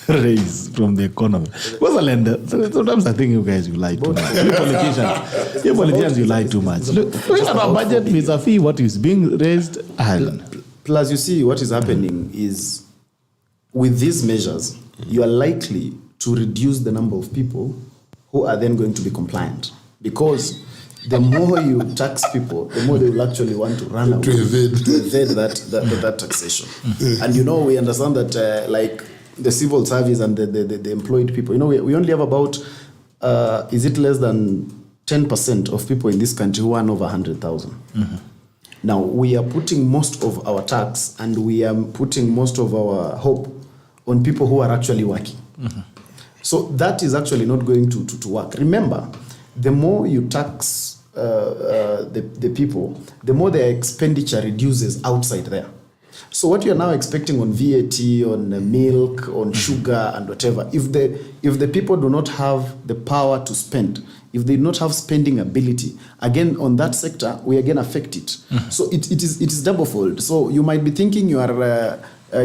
raise from the economy? Because sometimes I think you guys, you lie too much. You politicians, you lie too much. Look at our budget vis-a-vis what is being raised. Plus, you see, what is happening is, with these measures, you are likely to reduce the number of people who are then going to be compliant. Because the more you tax people, the more they will actually want to run away to evade that taxation. And we understand that like the civil service and the employed people, we only have about, is it less than 10% of people in this country who earn over 100,000. Now, we are putting most of our tax and we are putting most of our hope on people who are actually working. So that is actually not going to work. Remember, the more you tax the people, the more their expenditure reduces outside there. So what you are now expecting on VAT, on milk, on sugar and whatever, if the people do not have the power to spend, if they do not have spending ability, again on that sector, we again affect it. So it is double-fold. So you might be thinking you are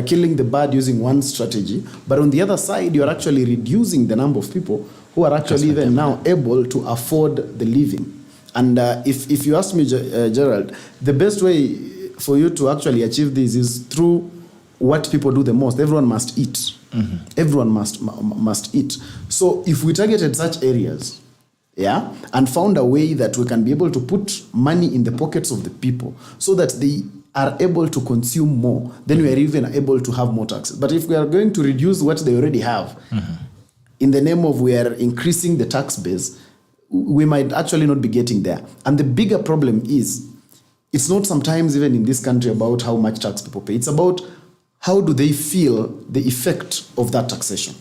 killing the bird using one strategy, but on the other side, you are actually reducing the number of people who are actually then now able to afford the living. And if you ask me, Gerald, the best way for you to actually achieve this is through what people do the most. Everyone must eat. Everyone must eat. So if we targeted such areas, and found a way that we can be able to put money in the pockets of the people so that they are able to consume more, then we are even able to have more taxes. But if we are going to reduce what they already have, in the name of we are increasing the tax base, we might actually not be getting there. And the bigger problem is, it's not sometimes even in this country about how much tax people pay. It's about how do they feel the effect of that taxation.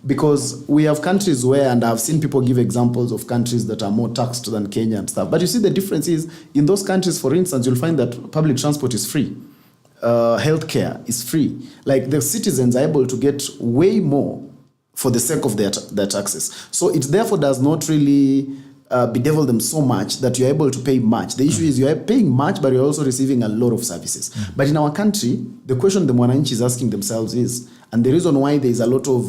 Because we have countries where, and I've seen people give examples of countries that are more taxed than Kenya and stuff. But you see the difference is, in those countries, for instance, you'll find that public transport is free. Healthcare is free. Like, the citizens are able to get way more for the sake of their taxes. So it therefore does not really bedevil them so much that you're able to pay much. The issue is you're paying much, but you're also receiving a lot of services. But in our country, the question the Mwananchi is asking themselves is, and the reason why there is a lot of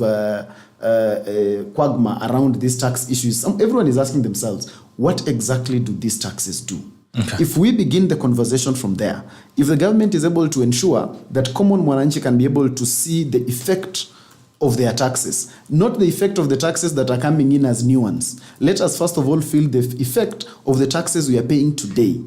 quagmire around these tax issues, everyone is asking themselves, what exactly do these taxes do? If we begin the conversation from there, if the government is able to ensure that common Mwananchi can be able to see the effect of their taxes, not the effect of the taxes that are coming in as new ones. Let us first of all feel the effect of the taxes we are paying today.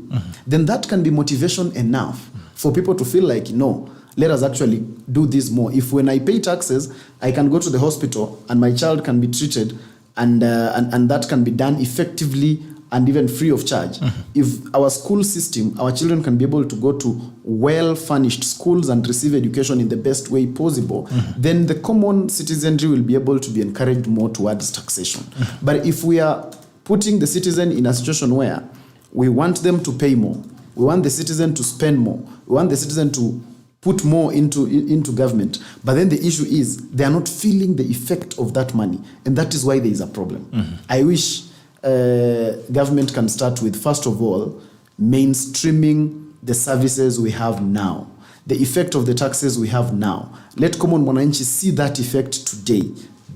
Then that can be motivation enough for people to feel like, no, let us actually do this more. If when I pay taxes, I can go to the hospital and my child can be treated and that can be done effectively and even free of charge. If our school system, our children can be able to go to well-furnished schools and receive education in the best way possible, then the common citizenry will be able to be encouraged more towards taxation. But if we are putting the citizen in a situation where we want them to pay more, we want the citizen to spend more, we want the citizen to put more into government, but then the issue is they are not feeling the effect of that money, and that is why there is a problem. I wish government can start with, first of all, mainstreaming the services we have now, the effect of the taxes we have now. Let common Mwananchi see that effect today.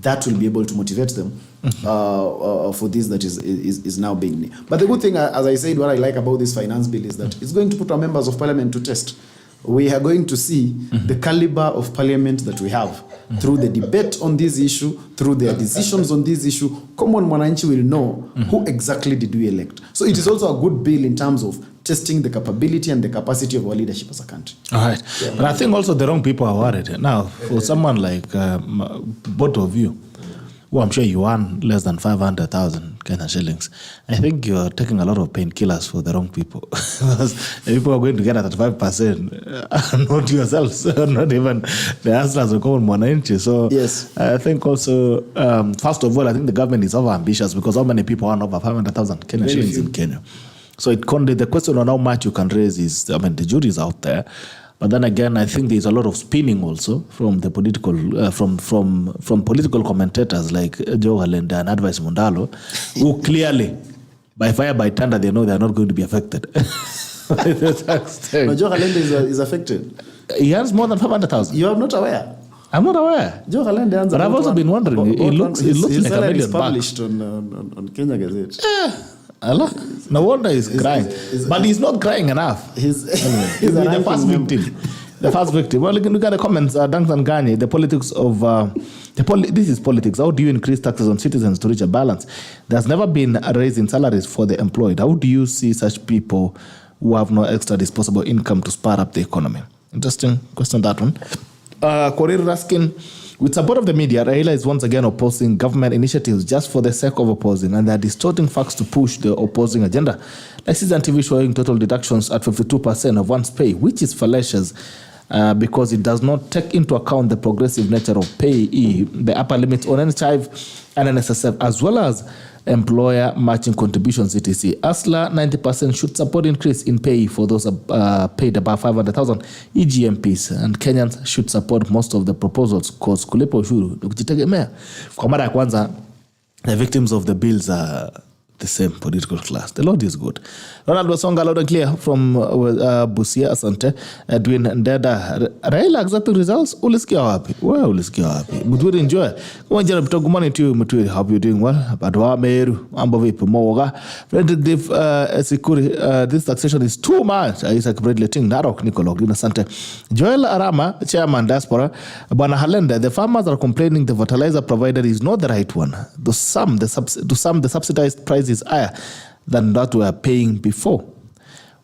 That will be able to motivate them for this that is now being. But the good thing, as I said, what I like about this finance bill is that it's going to put our members of parliament to test. We are going to see the caliber of parliament that we have through the debate on this issue, through their decisions on this issue. Common Mwananchi will know who exactly did we elect. So it is also a good bill in terms of testing the capability and the capacity of our leadership as a country. All right. But I think also the wrong people are worried. Now, for someone like both of you, who I'm sure you earn less than 500,000 Kenyan shillings, I think you're taking a lot of painkillers for the wrong people. Because the people are going to get at 5%, not yourselves, not even the hustlers of common Mwananchi. So yes. I think also, first of all, I think the government is over-ambitious because how many people earn over 500,000 Kenyan shillings in Kenya? So the question on how much you can raise is, I mean, the jury is out there. But then again, I think there's a lot of spinning also from the political, from political commentators like Khalende and Advice Mundalo, who clearly by fire, by thunder, they know they are not going to be affected. Joe Khalende is affected. He earns more than 500,000. You are not aware? I'm not aware. Joe Khalende earns. But I've also been wondering. It looks like $1 million published on Kenya Gazette. Allah. No wonder he's crying. But he's not crying enough. He's the first victim. The first victim. Well, look at the comments. Duncan Gani, the politics of... this is politics. How do you increase taxes on citizens to reach a balance? There's never been a raise in salaries for the employed. How do you see such people who have no extra disposable income to spur up the economy? Interesting question, that one. Korir Raskin, with support of the media, Raila is once again opposing government initiatives just for the sake of opposing, and they're distorting facts to push the opposing agenda. Like season TV showing total deductions at 52% of one's pay, which is fallacious because it does not take into account the progressive nature of payee, the upper limits on NHIve and NSSF, as well as employer matching contributions, etc. ASLA 90% should support increase in pay for those paid above 500,000 EGMPs, and Kenyans should support most of the proposals because kulipa ushuru ni kujitegemea. Kwa mara ya kwanza, the victims of the bills are the same political class. The Lord is good. Ronald Wasonga, loud and clear from Busia, Asante. Edwin Ndeda, Raila accepting results. Ulisikia wapi? Well, ulisikia wapi? Mutwiri enjoy. Gerald Bitok, good morning to you, Mutwiri. Hope you're doing well. Badwa Meru, Ambo Vipu, Moga. Frederick Div, Sikuri, this taxation is too much. Isaac Bradley Ting, Narok, Nicolo, Green Asante. Joel Arama, Chairman Diaspora. Bwana Khalende, the farmers are complaining the fertilizer provider is not the right one. To some, the subsidized price is higher than that we are paying before.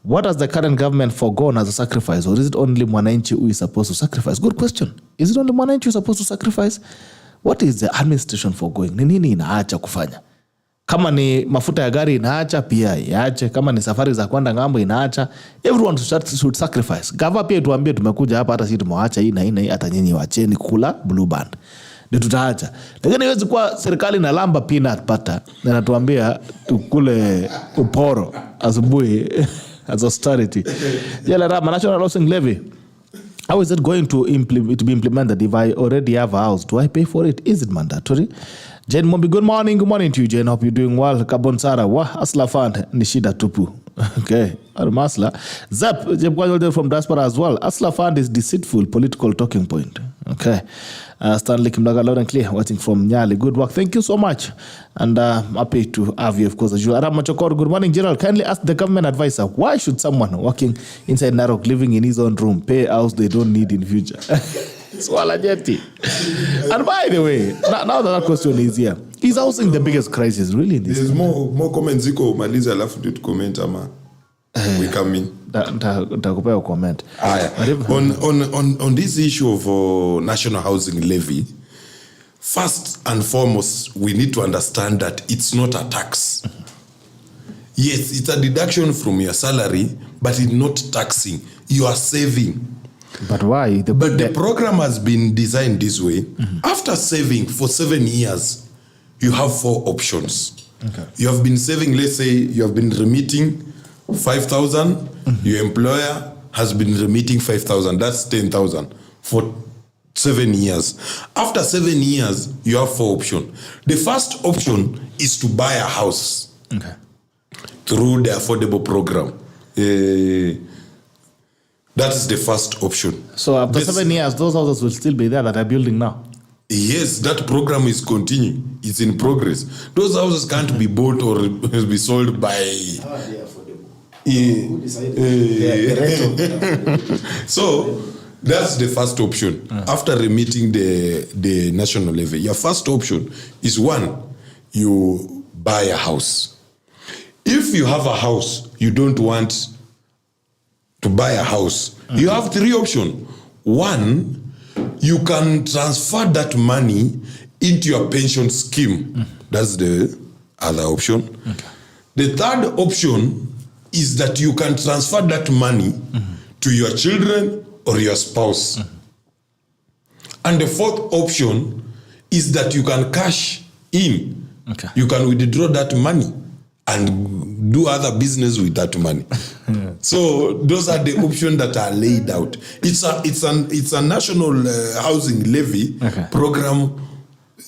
What has the current government forgone as a sacrifice, or is it only mwananchi who is supposed to sacrifice? Good question. Is it only mwananchi who is supposed to sacrifice? What is the administration forgoing? Ni nini inaacha kufanya? Kama ni mafuta ya gari inaacha, pia iache. Kama ni safari za kwenda ngambo inaacha. Everyone should sacrifice. Gava pia tuambie tumekuja hapa hata sisi tumewaacha hii na hii hata nyinyi waacheni kula blue band. Ndio tutaacha. Lakini iwezi kuwa serikali na lamba peanut butter na natuambia tukule uporo asubuhi as austerity. Yala Rama, National Housing Levy. How is it going to be implemented? If I already have a house, do I pay for it? Is it mandatory? Jane Mombi, good morning. Good morning to you, Jane. Hope you're doing well. Kabonsara, Asla Fund, Nishida Tupu. Okay, Masla. Zap, Jebkwajolde from Diaspora as well. Asla Fund is deceitful political talking point. Okay. Stanley Kimdaga, loud and clear, watching from Nyali. Good work. Thank you so much. And happy to have you, of course, as you are. Machokor, good morning, Gerald. Kindly ask the government advisor, why should someone working inside Narok, living in his own room, pay a house they don't need in future? Swala jeti. And by the way, now that question is here, is housing the biggest crisis really in this? There's more comments. Ziko maliza alafu tu comment ama we come in. Ntakupea comment. On this issue of national housing levy, first and foremost, we need to understand that it's not a tax. Yes, it's a deduction from your salary, but it's not taxing. You are saving. But why? The program has been designed this way. Mm-hmm. After saving for 7 years, you have 4 options. Okay. You have been saving, let's say you have been remitting 5,000. Mm-hmm. Your employer has been remitting 5,000. That's 10,000 for 7 years. After 7 years, you have 4 options. The first option is to buy a house. Okay. Through the affordable program. That is the first option. So after 7 years, those houses will still be there that are building now? Yes, that program is continuing. It's in progress. Those houses can't be bought or be sold by... How are they affordable? Who decided? So, that's the first option. After remitting the national levy, your first option is 1, you buy a house. If you have a house, you don't want to buy a house, you have 3 options. 1, you can transfer that money into your pension scheme. That's the other option. Okay. The third option is that you can transfer that money to your children or your spouse. And the fourth option is that you can cash in. Okay. You can withdraw that money and do other business with that money. So those are the options that are laid out. It's a national housing levy program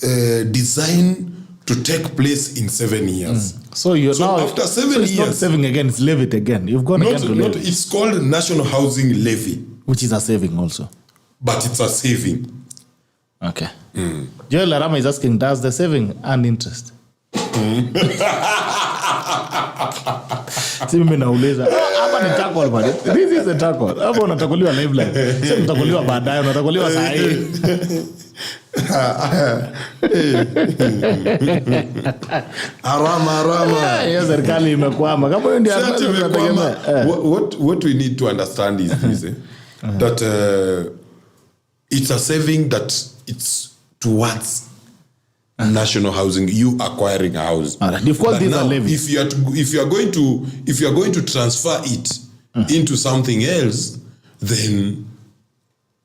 designed to take place in 7 years. So you're So now after 7 it's not years- saving again, it's levied again. You've gone again to levy, It's called National Housing Levy, which is a saving also. but it's a saving. Okay. Joel Arama is asking, does the saving earn interest? Si mimi nauliza. Hapa ni tackle bado. This is a tackle. Hapa unatakuliwa live live. Sio unatakuliwa baadaye, unatakuliwa saa hii. Arama. Hiyo serikali imekwama. Kama hiyo ndio tunategemea. What we need to understand is this, that it's a saving that it's towards national housing, you acquiring a house. Alright. Of course, But these are now, levies. if you are going to transfer it into something else, then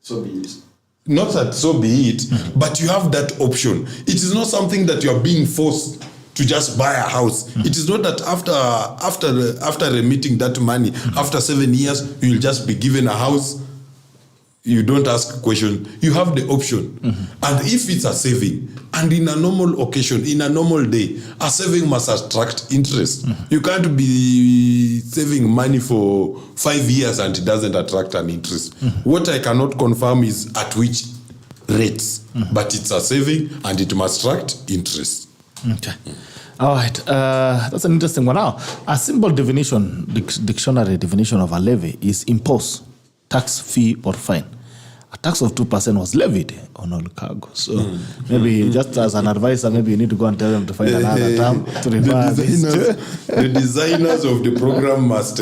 So be it. not that so be it, but you have that option. It is not something that you are being forced to just buy a house. It is not that after remitting that money, after 7 years, you will just be given a house. You don't ask a question. You have the option. And if it's a saving, and in a normal occasion, in a normal day, a saving must attract interest. You can't be saving money for 5 years and it doesn't attract an interest. What I cannot confirm is at which rates, but it's a saving and it must attract interest. Okay. All right. That's an interesting one. Now, a simple definition, dictionary definition of a levy is impose, tax, fee, or fine. A tax of 2% was levied on all cargo. So maybe just as an advisor, maybe you need to go and tell them to find another term to refer this to. The designers of the program must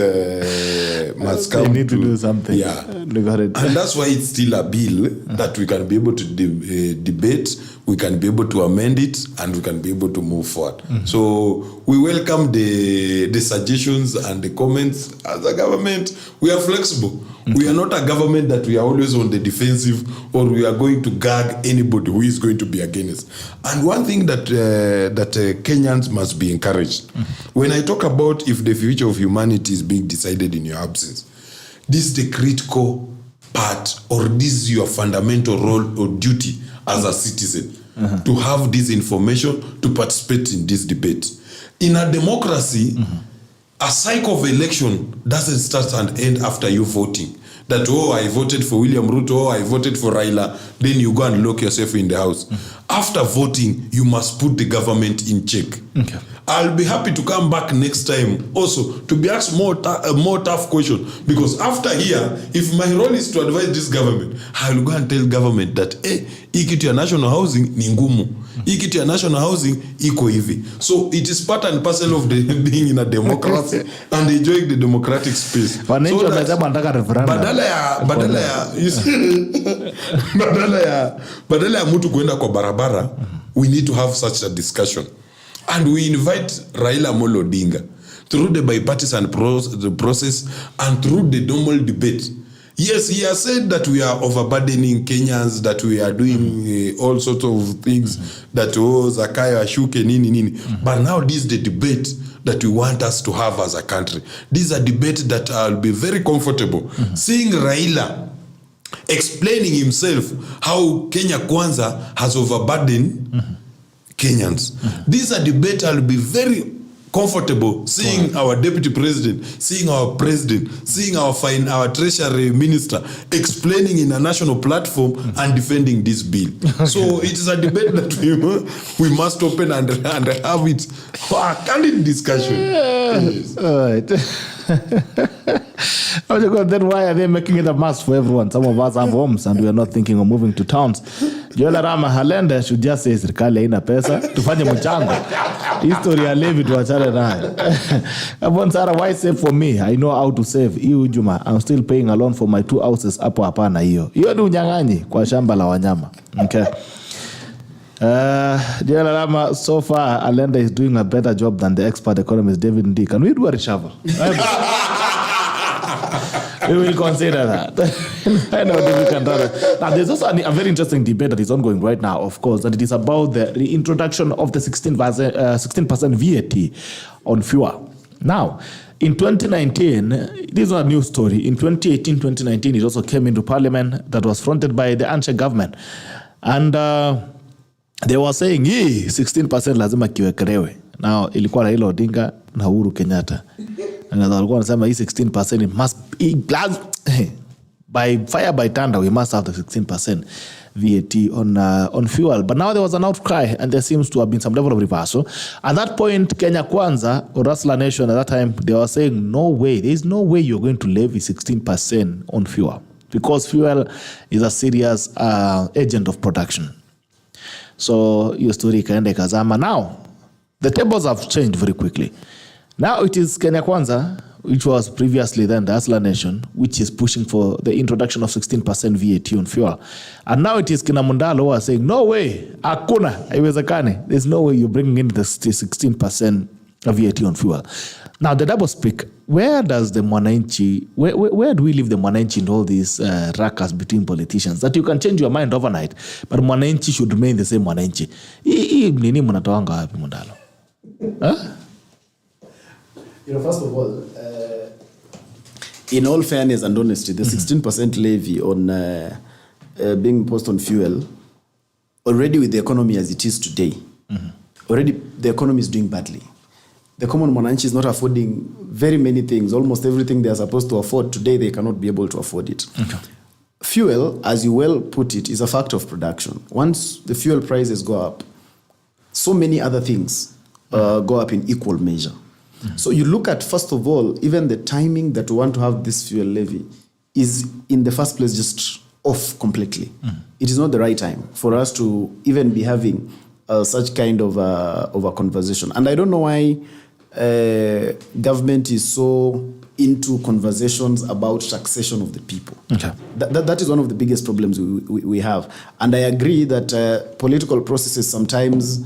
come. They need to do something. Yeah. Regarding. And that's why it's still a bill that we can be able to debate, we can be able to amend it, and we can be able to move forward. So we welcome the suggestions and the comments. As a government, we are flexible. We are not a government that we are always on the defensive, or we are going to gag anybody who is going to be against. And one thing that Kenyans must be encouraged. When I talk about if the future of humanity is being decided in your absence, this is the critical part, or this is your fundamental role or duty as a citizen, to have this information, to participate in this debate. In a democracy, a cycle of election doesn't start and end after you voting. That, oh, I voted for William Ruto, oh, I voted for Raila, then you go and lock yourself in the house. After voting, you must put the government in check. Okay. I'll be happy to come back next time also to be asked more tough question, because after here, if my role is to advise this government, I'll go and tell government that, hii kitu ya national housing ni ngumu, hii kitu ya national housing iko hivi. So it is part and parcel of the being in a democracy and enjoying the democratic space. Wananchi So that wamesema wanataka referendum. badala ya mtu kuenda kwa barabara, we need to have such a discussion. And we invite Raila Amolo Odinga through the bipartisan process and through the normal debate. Yes, he has said that we are overburdening Kenyans, that we are doing all sorts of things, that Zakayo Ashuke nini. But now this is the debate that we want us to have as a country. This is a debate that I'll be very comfortable seeing Raila explaining himself how Kenya Kwanza has overburdened Kenyans. This is a debate I'll be very comfortable seeing our deputy president, seeing our president, seeing our treasury minister explaining in a national platform and defending this bill. So it is a debate that we must open and have it for a candid discussion. Yes. All right. Then why are they making it a must for everyone? Some of us have homes and we are not thinking of moving to towns. Joel Arama, Khalende should just say serikali haina pesa, tufanye mchango. History ya Levy tuachane nayo. Abon Sara, why save for me? I know how to save. Hiyo Juma, I'm still paying a loan for my 2 houses hapo hapana hiyo. Hiyo ni unyang'anyi kwa shamba la wanyama. Okay. Joel Arama, so far Khalende is doing a better job than the expert economist David Ndii. Can we do a reshuffle? We will consider that. I know we can do that. Now, there's also a very interesting debate that is ongoing right now, of course, and it is about the reintroduction of the 16% VAT on fuel. Now, in 2019, this is a new story. In 2018, 2019, it also came into parliament that was fronted by the Anshe government. And they were saying, 16% lazima kiwekelewe. Now ilikuwa Raila Odinga na Uhuru Kenyatta. Na walikuwa wanasema hii 16% it must be by fire by thunder we must have the 16% VAT on fuel. But now there was an outcry and there seems to have been some level of reversal. At that point, Kenya Kwanza or Rasla Nation at that time, they were saying, no way, there is no way you're going to levy 16% on fuel because fuel is a serious agent of production. So your story ikaenda ikazama. Now, the tables have changed very quickly. Now it is Kenya Kwanza, which was previously then the Azimio Nation, which is pushing for the introduction of 16% VAT on fuel. And now it is Kina Mundalo who are saying, no way, hakuna, haiwezekani. There's no way you're bringing in the 16% VAT on fuel. Now the double speak, where does the Mwananchi, where do we leave the Mwananchi in all these ruckus between politicians? That you can change your mind overnight, but Mwananchi should remain the same Mwananchi. Hii nini mnatoanga wapi Mundalo? Huh? First of all, in all fairness and honesty, the 16% levy on being imposed on fuel, already with the economy as it is today, already the economy is doing badly. The common Mwananchi is not affording very many things. Almost everything they are supposed to afford today, they cannot be able to afford it. Okay. Fuel, as you well put it, is a factor of production. Once the fuel prices go up, so many other things go up in equal measure. So you look at, first of all, even the timing that we want to have this fuel levy is in the first place just off completely. It is not the right time for us to even be having such kind of a conversation. And I don't know why government is so into conversations about taxation of the people. Okay. That is one of the biggest problems we have. And I agree that political processes sometimes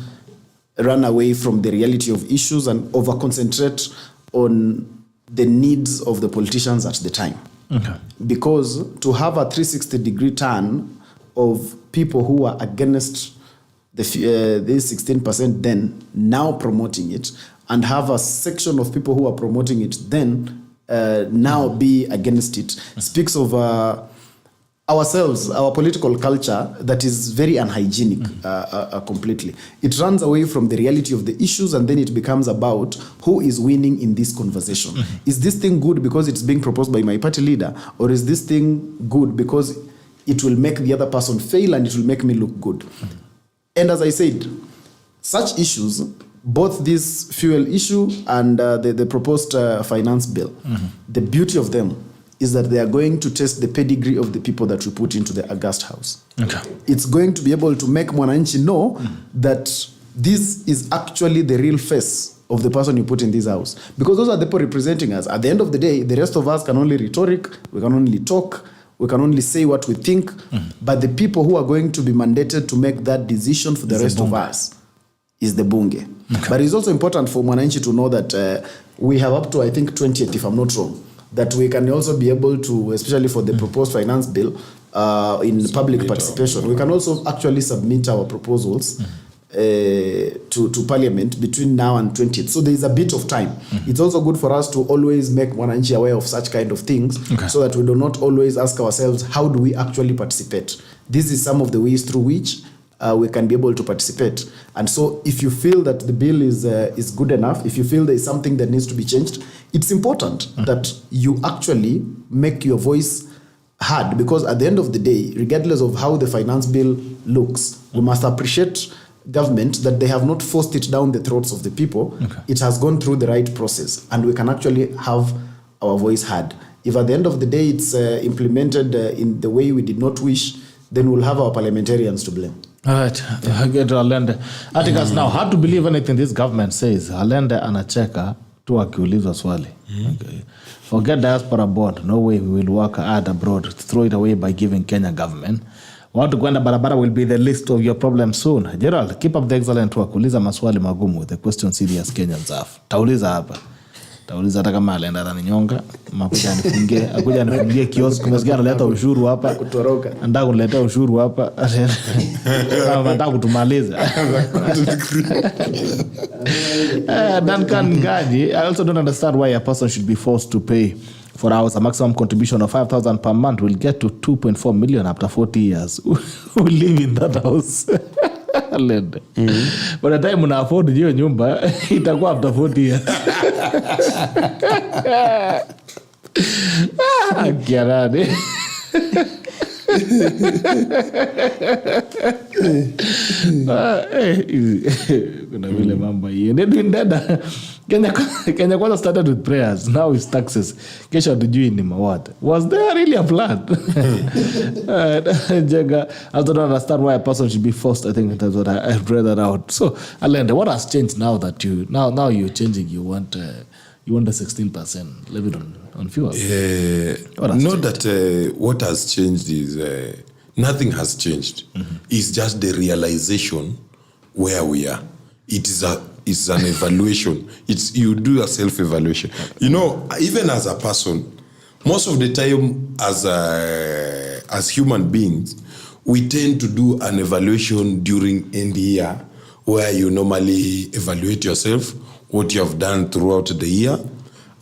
run away from the reality of issues and over-concentrate on the needs of the politicians at the time. Okay. Because to have a 360-degree turn of people who are against this 16% then now promoting it, and have a section of people who are promoting it then now be against it, speaks of ourselves, our political culture that is very unhygienic completely. It runs away from the reality of the issues and then it becomes about who is winning in this conversation. Is this thing good because it's being proposed by my party leader, or is this thing good because it will make the other person fail and it will make me look good? And as I said, such issues, both this fuel issue and the proposed finance bill, the beauty of them is that they are going to test the pedigree of the people that we put into the August House. Okay. It's going to be able to make Mwananchi know that this is actually the real face of the person you put in this house. Because those are the people representing us. At the end of the day, the rest of us can only rhetoric, we can only talk, we can only say what we think, but the people who are going to be mandated to make that decision for the rest of us is the bunge. Okay. But it's also important for Mwananchi to know that we have up to, I think, 28, if I'm not wrong, that we can also be able to, especially for the proposed finance bill, in public participation, we can also actually submit our proposals to Parliament between now and 20th. So there is a bit of time. It's also good for us to always make Mwananchi aware of such kind of things, so that we do not always ask ourselves, how do we actually participate? This is some of the ways through which we can be able to participate. And so if you feel that the bill is good enough, if you feel there is something that needs to be changed, it's important that you actually make your voice heard, because at the end of the day, regardless of how the finance bill looks, we must appreciate government that they have not forced it down the throats of the people. It has gone through the right process and we can actually have our voice heard. If at the end of the day it's implemented in the way we did not wish, then we'll have our parliamentarians to blame. All right, I get Khalende. I think it's now hard to believe anything this government says. Khalende anacheka tu akiulizwa swali. Okay. Forget diaspora board. No way we will work hard abroad. Throw it away by giving Kenya government. Watu kwenda barabara will be the list of your problems soon. Gerald, keep up the excellent work. Uliza maswali magumu. The question serious Kenyans have. Tauliza hapa. Tauliza hata kama alienda ataninyonga. Makuja nifungie. Akuja nifungie kiosk. Kumesikia analeta ushuru hapa. Kutoroka. Anataka kuleta ushuru hapa. Anataka kutumaliza. Duncan Ngaji, I also don't understand why a person should be forced to pay for hours. A maximum contribution of 5,000 per month will get to 2.4 million after 40 years. Who live in that house? Khalende. By the time una afford hiyo nyumba itakuwa after 40 years. Kiarani. Kuna vile mambo hii. Ndenda Kenya kwanza started with prayers, now it's taxes. Kesho tujui ni what. Was there really a plan? Jenga, I don't understand why a person should be forced. I think that's what I've read that out. So, Khalende, what has changed now that now you're changing? You want the 16% levy on fuel. Not that what has changed is nothing has changed. It's just the realization where we are. It's an evaluation. You do a self-evaluation. You know, even as a person, most of the time as human beings, we tend to do an evaluation during end year where you normally evaluate yourself, what you have done throughout the year,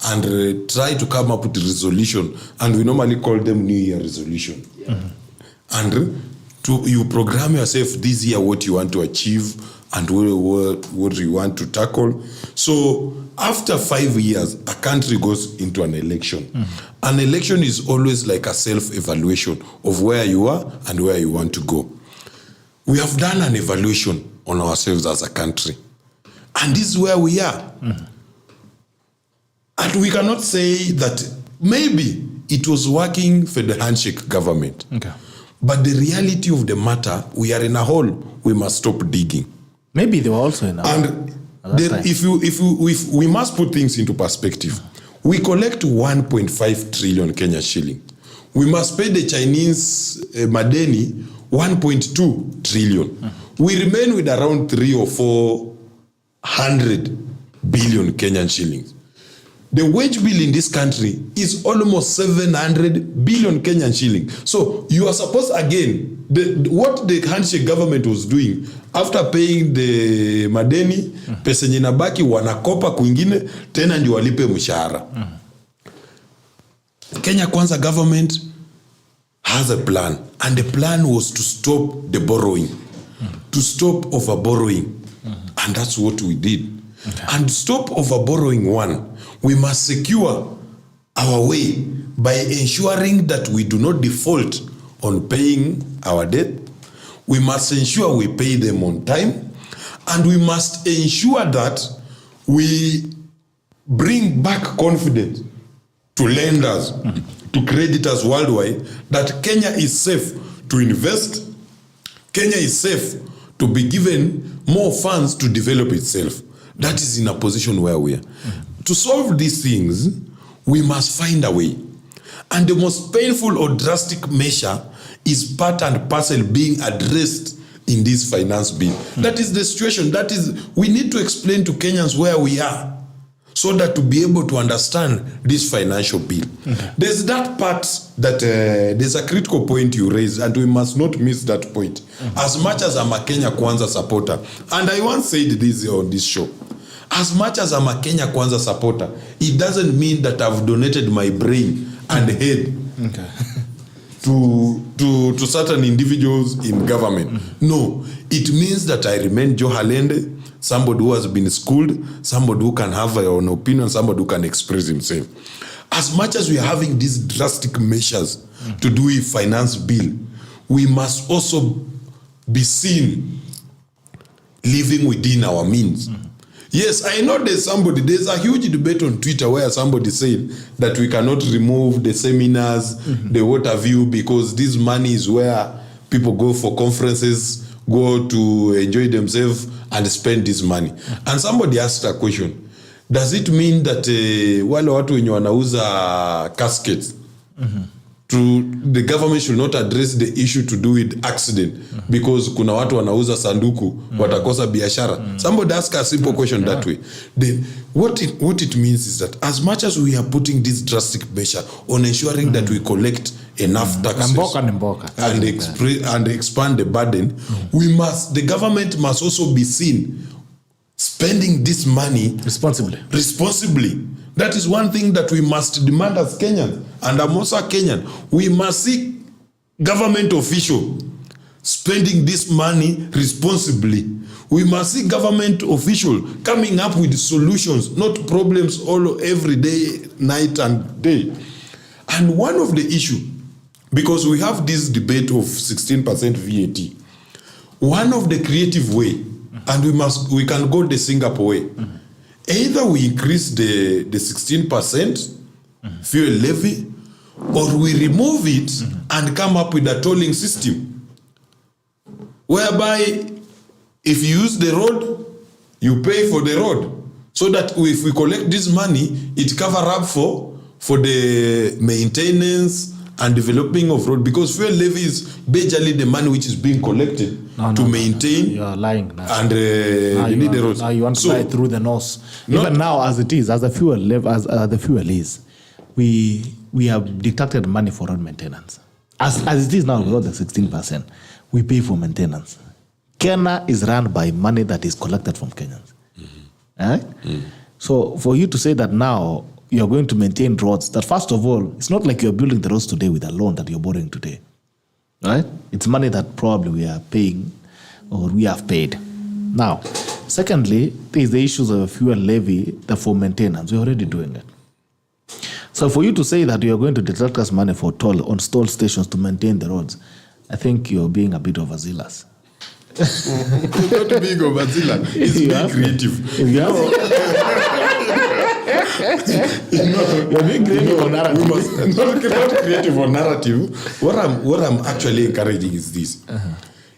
and try to come up with a resolution. And we normally call them New Year resolution. And you program yourself this year what you want to achieve and what you want to tackle. So after 5 years, a country goes into an election. An election is always like a self-evaluation of where you are and where you want to go. We have done an evaluation on ourselves as a country. And this is where we are. And we cannot say that maybe it was working for the handshake government. Okay. But the reality of the matter, we are in a hole. We must stop digging. Maybe they were also in a hole. And if we must put things into perspective. We collect 1.5 trillion Kenya shilling. We must pay the Chinese madeni 1.2 trillion. We remain with around 300 or 400 billion Kenyan shillings. The wage bill in this country is almost 700 billion Kenyan shilling. So you are supposed, again, what the handshake government was doing, after paying the madeni, pesa yenye inabaki wanakopa kwingine, tena ndio walipe mshahara. Kenya Kwanza government has a plan, and the plan was to stop the borrowing, to stop over borrowing. And that's what we did. Okay. And stop over borrowing one. We must secure our way by ensuring that we do not default on paying our debt. We must ensure we pay them on time. And we must ensure that we bring back confidence to lenders, to creditors worldwide, that Kenya is safe to invest. Kenya is safe to be given more funds to develop itself. That is in a position where we are. To solve these things, we must find a way. And the most painful or drastic measure is part and parcel being addressed in this finance bill. That is the situation. That is, we need to explain to Kenyans where we are, so that to be able to understand this financial bill. There's that part that there's a critical point you raise, and we must not miss that point. As much as I'm a Kenya Kwanza supporter, and I once said this on this show, as much as I'm a Kenya Kwanza supporter, it doesn't mean that I've donated my brain and head to certain individuals in government. No, it means that I remain Joe Khalende, somebody who has been schooled, somebody who can have an opinion, somebody who can express himself. As much as we are having these drastic measures to do a finance bill, we must also be seen living within our means. Yes, I know there's a huge debate on Twitter where somebody said that we cannot remove the seminars, the what have you, because this money is where people go for conferences, go to enjoy themselves and spend this money. And somebody asked a question. Does it mean that wale watu wenye wanauza caskets, the government should not address the issue to do with accident because kuna watu wanauza sanduku watakosa biashara? Somebody ask a simple question that way. Then what it means is that as much as we are putting this drastic measure on ensuring that we collect enough taxes and expand the burden, the government must also be seen spending this money responsibly. That is one thing that we must demand as Kenyans. And I'm also a Kenyan. We must see government officials spending this money responsibly. We must see government official coming up with solutions, not problems every day, night and day. And one of the issue, because we have this debate of 16% VAT, one of the creative way, and we can go the Singapore way. Either we increase the 16% fuel levy, or we remove it and come up with a tolling system, whereby if you use the road, you pay for the road, so that if we collect this money, it cover up for the maintenance and developing of road, because fuel levy is basically the money which is being collected to maintain. You are lying now. And you need the roads. Now you want to buy through the nose. Even now, as it is, as the fuel is, we have deducted money for road maintenance. As it is now, without the 16%, we pay for maintenance. Kenya is run by money that is collected from Kenyans. So for you to say that now you're going to maintain roads, that first of all, it's not like you're building the roads today with a loan that you're borrowing today. Right? It's money that probably we are paying or we have paid. Now, secondly, there's the issues of fuel levy for maintenance. We're already doing it. So for you to say that you're going to deduct us money for toll on toll stations to maintain the roads, I think you're being a bit overzealous. Not being overzealous. It's being creative. You're being creative on narrative. Not creative on narrative. What I'm actually encouraging is this.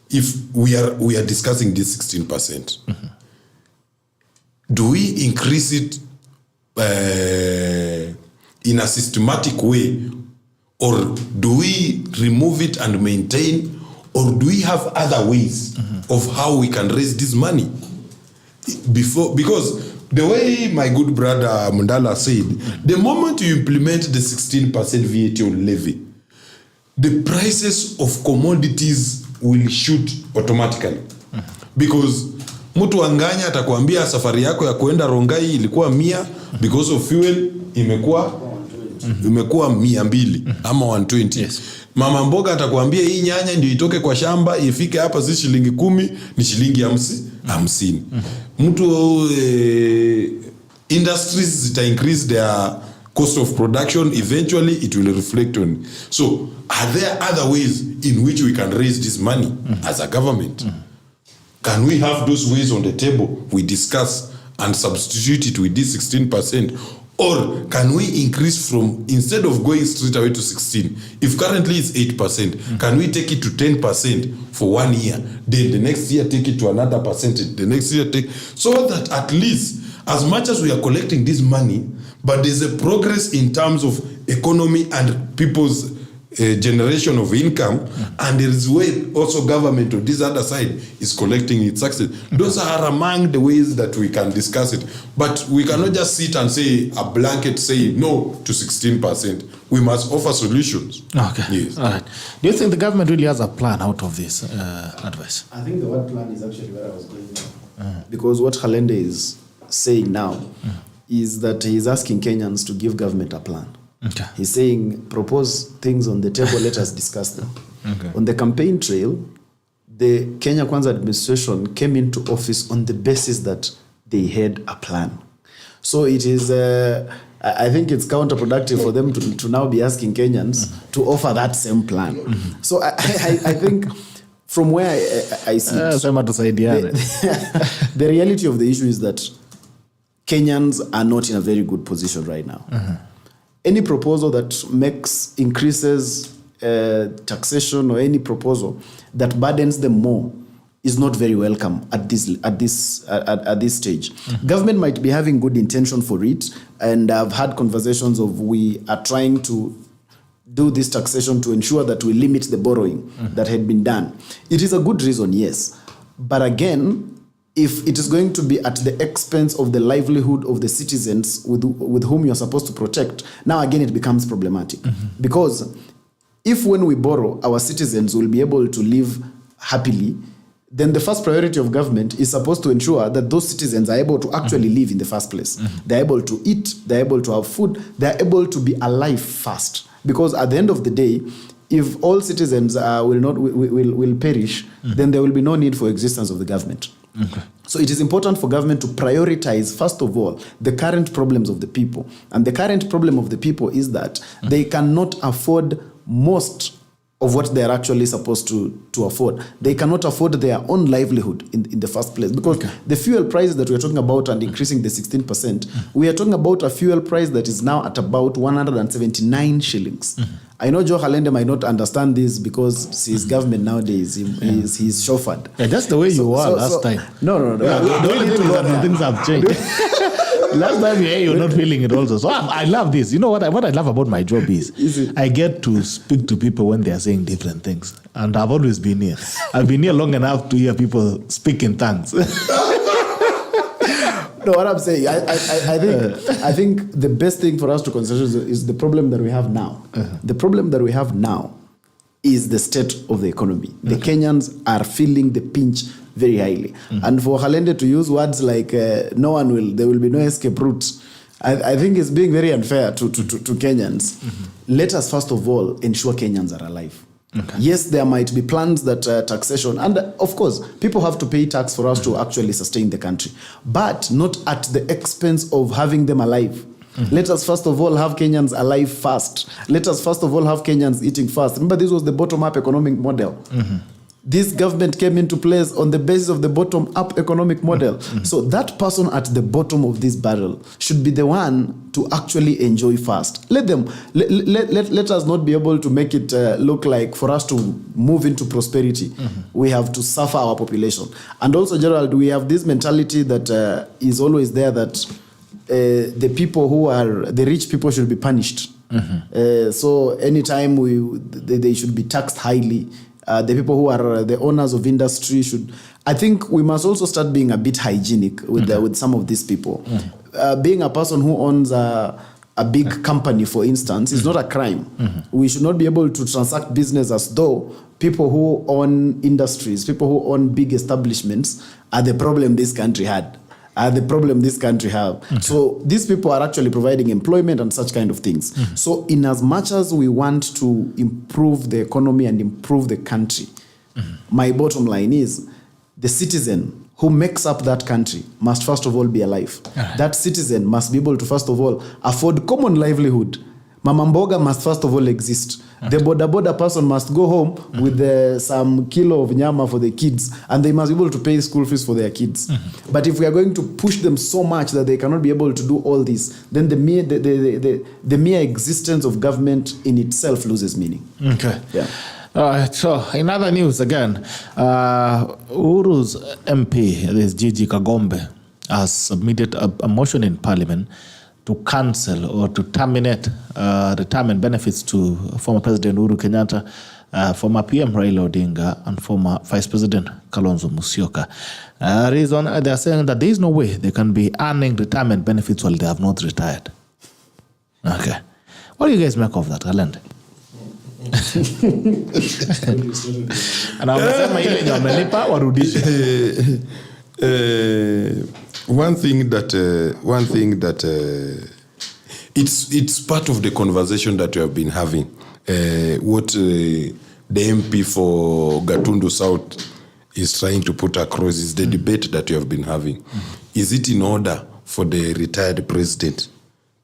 If we are discussing this 16%, do we increase it in a systematic way, or do we remove it and maintain, or do we have other ways of how we can raise this money? Because the way my good brother Mundalo said, the moment you implement the 16% VAT on levy, the prices of commodities will shoot automatically. Because mtu anganya atakwambia safari yako ya kuenda Rongai ilikuwa 100, because of fuel imekuwa 200 ama 120. Yes. Mama mboga atakwambia hii nyanya ndio itoke kwa shamba ifike hapa si shilingi 10, ni shilingi 50. Mtu industries zita increase their cost of production, eventually it will reflect on. So are there other ways in which we can raise this money as a government? Can we have those ways on the table we discuss and substitute it with this 16%? Or can we increase from, instead of going straight away to 16, if currently it's 8%, can we take it to 10% for 1 year? Then the next year take it to another percentage. The next year so that at least, as much as we are collecting this money, but there's a progress in terms of economy and people's generation of income, and there is way also government on this other side is collecting its success. Those are among the ways that we can discuss it. But we cannot just sit and say a blanket say no to 16%. We must offer solutions. Okay. Yes. All right. Do you think the government really has a plan out of this advice? I think the word plan is actually where I was going now. Because what Khalende is saying now is that he is asking Kenyans to give government a plan. Okay. He's saying, propose things on the table, let us discuss them. Okay. On the campaign trail, the Kenya Kwanza administration came into office on the basis that they had a plan. So it is, I think it's counterproductive for them to now be asking Kenyans to offer that same plan. So I think from where I see it, the reality of the issue is that Kenyans are not in a very good position right now. Any proposal that increases taxation, or any proposal that burdens them more is not very welcome at this stage. Government might be having good intention for it, and I've had conversations of we are trying to do this taxation to ensure that we limit the borrowing that had been done. It is a good reason, yes, but again, if it is going to be at the expense of the livelihood of the citizens with whom you're supposed to protect, now again it becomes problematic. Because if when we borrow, our citizens will be able to live happily, then the first priority of government is supposed to ensure that those citizens are able to actually live in the first place. They're able to eat, they're able to have food, they're able to be alive fast. Because at the end of the day, if all citizens will perish, then there will be no need for existence of the government. Okay. So it is important for government to prioritize, first of all, the current problems of the people. And the current problem of the people is that they cannot afford most of what they are actually supposed to afford. They cannot afford their own livelihood in the first place. Because the fuel prices that we are talking about and increasing the 16%, we are talking about a fuel price that is now at about 179 shillings. I know Joe Khalende might not understand this because his government nowadays, he's chauffeured. Yeah, that's the way you were last time. No. Yeah, the only thing is that things have changed. Last time you're not feeling it also. So I love this. You know what I love about my job is I get to speak to people when they are saying different things. And I've always been here. I've been here long enough to hear people speak in tongues. No, what I'm saying, I think the best thing for us to consider is the problem that we have now. The problem that we have now is the state of the economy. The Kenyans are feeling the pinch very highly. And for Khalende to use words like there will be no escape route, I think it's being very unfair to Kenyans. Let us first of all ensure Kenyans are alive. Okay. Yes, there might be plans that taxation, and of course, people have to pay tax for us to actually sustain the country, but not at the expense of having them alive. Let us first of all have Kenyans alive first. Let us first of all have Kenyans eating first. Remember, this was the bottom-up economic model. This government came into place on the basis of the bottom-up economic model. So that person at the bottom of this barrel should be the one to actually enjoy first. Let us not be able to make it look like for us to move into prosperity, we have to suffer our population. And also, Gerald, we have this mentality that is always there that the people who are the rich people should be punished. So anytime they should be taxed highly. The people who are the owners of industry should. I think we must also start being a bit hygienic with some of these people. Being a person who owns a big company, for instance, is not a crime. We should not be able to transact business as though people who own industries, people who own big establishments, are the problem this country had. The problem this country have. So these people are actually providing employment and such kind of things. So in as much as we want to improve the economy and improve the country, my bottom line is the citizen who makes up that country must first of all be alive. That citizen must be able to first of all afford common livelihood. Mama Mboga must first of all exist. The boda person must go home with some kilo of nyama for the kids, and they must be able to pay school fees for their kids. But if we are going to push them so much that they cannot be able to do all this, then the mere existence of government in itself loses meaning. Okay. Yeah. All right. So in other news again, Uhuru's MP, this Gigi Kagombe, has submitted a motion in Parliament to cancel or to terminate retirement benefits to former President Uhuru Kenyatta, former PM Raila Odinga, and former Vice President Kalonzo Musyoka. Reason they are saying that there is no way they can be earning retirement benefits while they have not retired. Okay, what do you guys make of that, Khalende? Anasema ile ndio amelipa warudishe. One thing that it's part of the conversation that we have been having. What the MP for Gatundu South is trying to put across is the debate that we have been having. Is it in order for the retired president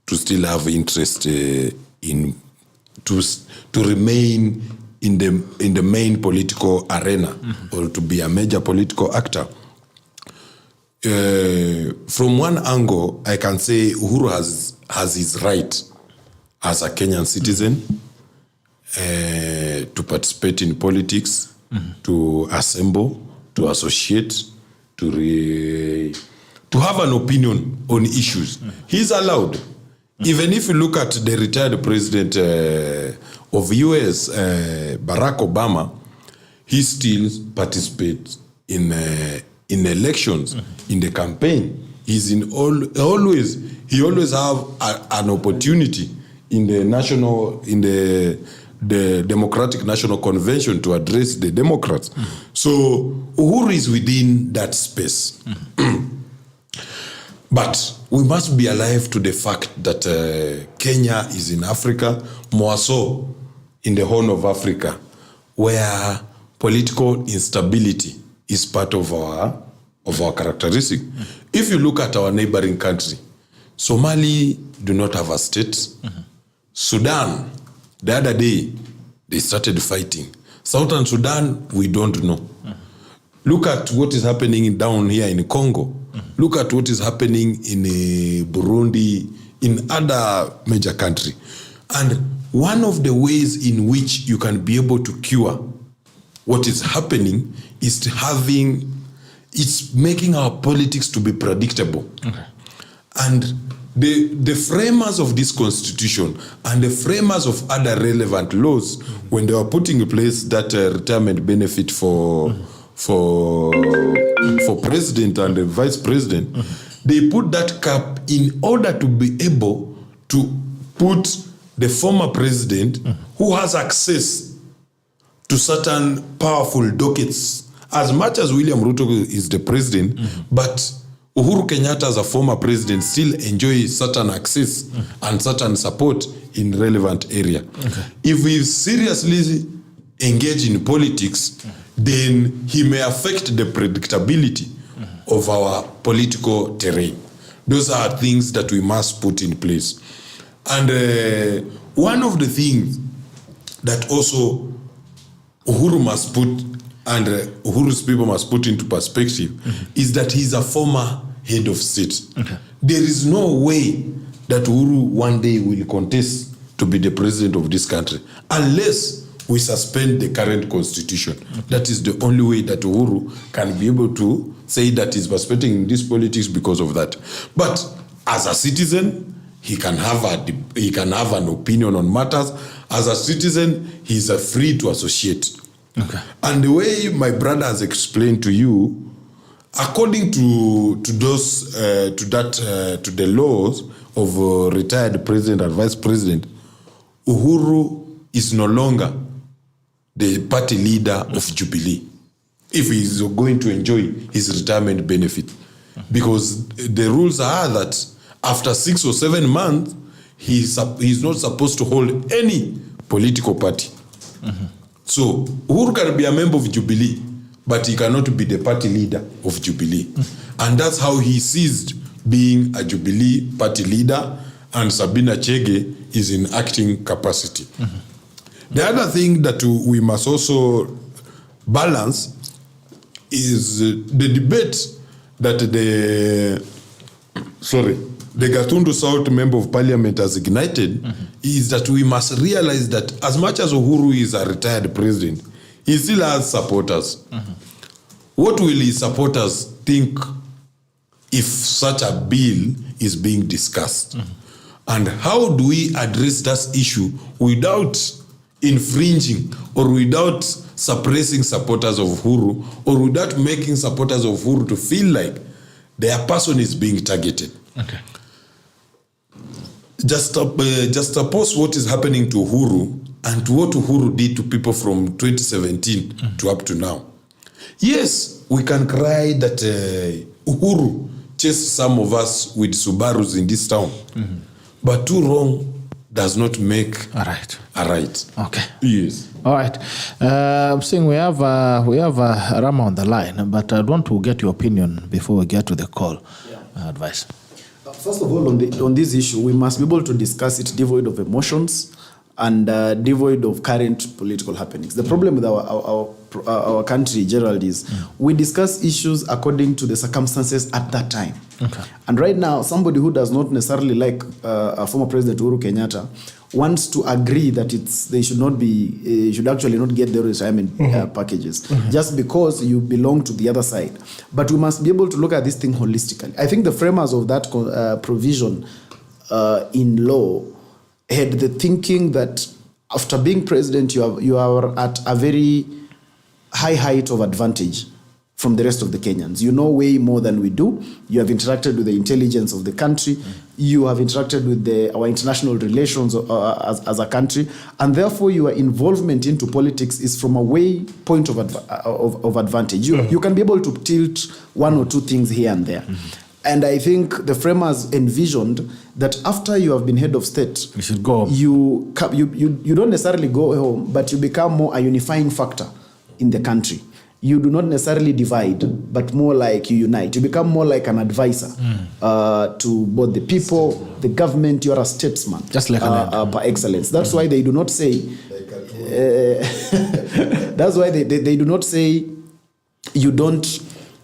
to still have interest to remain in the main political arena or to be a major political actor? From one angle, I can say Uhuru has his right as a Kenyan citizen to participate in politics, to assemble, to associate, to have an opinion on issues. He's allowed. Even if you look at the retired president of US, Barack Obama, he still participates in elections, in the campaign. He's he always have an opportunity in the Democratic National Convention to address the Democrats. So Uhuru is within that space. But we must be alive to the fact that Kenya is in Africa, more so in the Horn of Africa where political instability is part of our characteristic. If you look at our neighboring country, Somali do not have a state. Sudan, the other day, they started fighting. Southern Sudan, we don't know. Look at what is happening down here in Congo. Look at what is happening in Burundi, in other major country. And one of the ways in which you can be able to cure what is happening is it's making our politics to be predictable. And the framers of this constitution and the framers of other relevant laws, when they were putting in place that retirement benefit for president and the vice president, they put that cap in order to be able to put the former president who has access to certain powerful dockets. As much as William Ruto is the president, but Uhuru Kenyatta as a former president still enjoys certain access and certain support in relevant area. If we seriously engage in politics, then he may affect the predictability of our political terrain. Those are things that we must put in place. And one of the things that also Uhuru must put and Uhuru's people must put into perspective is that he's a former head of state. There is no way that Uhuru one day will contest to be the president of this country unless we suspend the current constitution. That is the only way that Uhuru can be able to say that he's participating in this politics because of that. But as a citizen, he can have an opinion on matters. As a citizen, he's free to associate. And the way my brother has explained to you, according to the laws of retired president and vice president, Uhuru is no longer the party leader of Jubilee if he is going to enjoy his retirement benefit. Because the rules are that after 6 or 7 months, he's not supposed to hold any political party. So Uhuru can be a member of Jubilee, but he cannot be the party leader of Jubilee. And that's how he ceased being a Jubilee party leader, and Sabina Chege is in acting capacity. The other thing that we must also balance is the debate that the Gatundu South Member of Parliament has ignited, is that we must realize that as much as Uhuru is a retired president, he still has supporters. What will his supporters think if such a bill is being discussed? And how do we address that issue without infringing or without suppressing supporters of Uhuru or without making supporters of Uhuru to feel like their person is being targeted? Just oppose what is happening to Uhuru and to what Uhuru did to people from 2017 to up to now. Yes, we can cry that Uhuru chased some of us with Subarus in this town. But too wrong does not make a right. Okay. Yes. All right. I'm saying we have Rama on the line, but I want to get your opinion before we get to the call. Advice. First of all, on this issue, we must be able to discuss it devoid of emotions and devoid of current political happenings. The problem with our country, Gerald, is we discuss issues according to the circumstances at that time. And right now, somebody who does not necessarily like former President Uhuru Kenyatta wants to agree that they should actually not get the retirement packages just because you belong to the other side. But we must be able to look at this thing holistically. I think the framers of that provision in law had the thinking that after being president, you are at a very high height of advantage from the rest of the Kenyans. You know way more than we do. You have interacted with the intelligence of the country. You have interacted with our international relations as a country. And therefore, your involvement into politics is from a point of advantage. You can be able to tilt one or two things here and there. And I think the framers envisioned that after you have been head of state, you should go home. You don't necessarily go home, but you become more a unifying factor in the country. You do not necessarily divide, but more like you unite. You become more like an advisor to both the people, the government. You are a statesman, just like par excellence. That's why they do not say. That's why they do not say you don't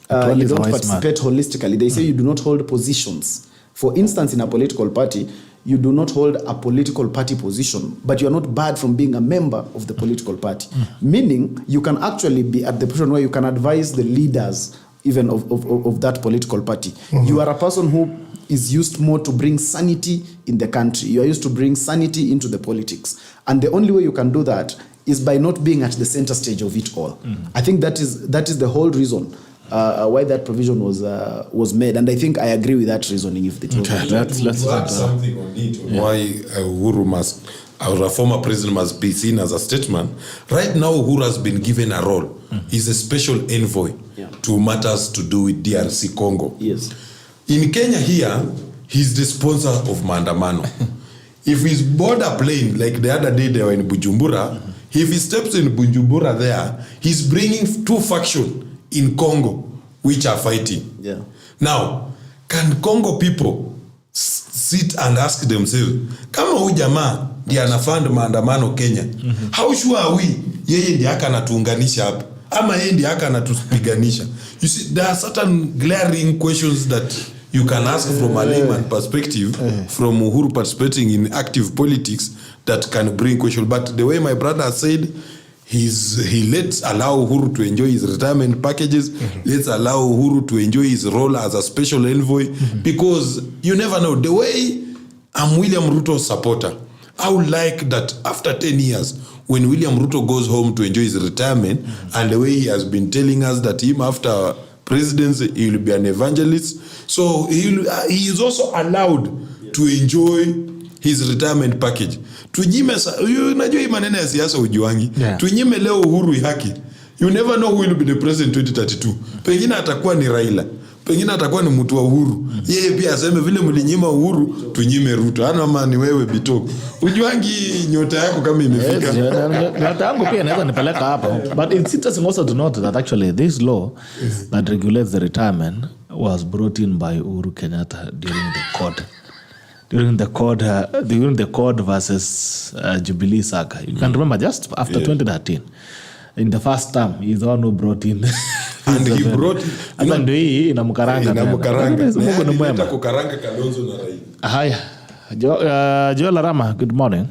participate holistically. They say you do not hold positions. For instance, in a political party, you do not hold a political party position, but you are not barred from being a member of the political party. Meaning, you can actually be at the position where you can advise the leaders even of that political party. You are a person who is used more to bring sanity in the country. You are used to bring sanity into the politics. And the only way you can do that is by not being at the center stage of it all. I think that is the whole reason why that provision was made, and I think I agree with that reasoning. If the let's add something on it, why Uhuru must, or a former president must be seen as a statesman. Right now, Uhuru has been given a role. He's a special envoy to matters to do with DRC Congo. Yes. In Kenya here, he's the sponsor of maandamano. If his border plane, like the other day they were in Bujumbura, if he steps in Bujumbura there, he's bringing two factions in Congo which are fighting. Yeah. Now, can Congo people sit and ask themselves, kama huyu jamaa ndiye anafund maandamano Kenya, how sure are we yeye ndiye aka anatuunganisha hapa ama yeye ndiye aka anatupiganisha? You see, there are certain glaring questions that you can ask from a layman perspective, from Uhuru participating in active politics, that can bring question. But the way my brother said, he lets allow Uhuru to enjoy his retirement packages. Let's allow Uhuru to enjoy his role as a special envoy, because you never know. The way I'm William Ruto's supporter, I would like that after 10 years, when William Ruto goes home to enjoy his retirement, and the way he has been telling us that him after presidency, he will be an evangelist. So he is also allowed to enjoy his retirement package. Tunyime, unajua hii maneno ya siasa ujuangi. Tunyime leo Uhuru haki. You never know who will be the president 2032. Pengine atakuwa ni Raila. Pengine atakuwa ni mtu wa Uhuru. Yeye pia aseme vile mlinyima Uhuru, tunyime Ruto. Ana maana ni wewe Bitok. Ujuangi nyota yako kama imefika. Nyota yangu pia inaweza nipeleka hapo. But it's interesting also to note that actually this law that regulates the retirement was brought in by Uhuru Kenyatta during the court versus Jubilee saga. You can remember just after 2013. In the first term, he's the one who brought in. And he brought hata ndio hii inamkaranga. Mungu ni mwema. Kukaranga Kalonzo na Raila. Haya. Joel Arama, good morning.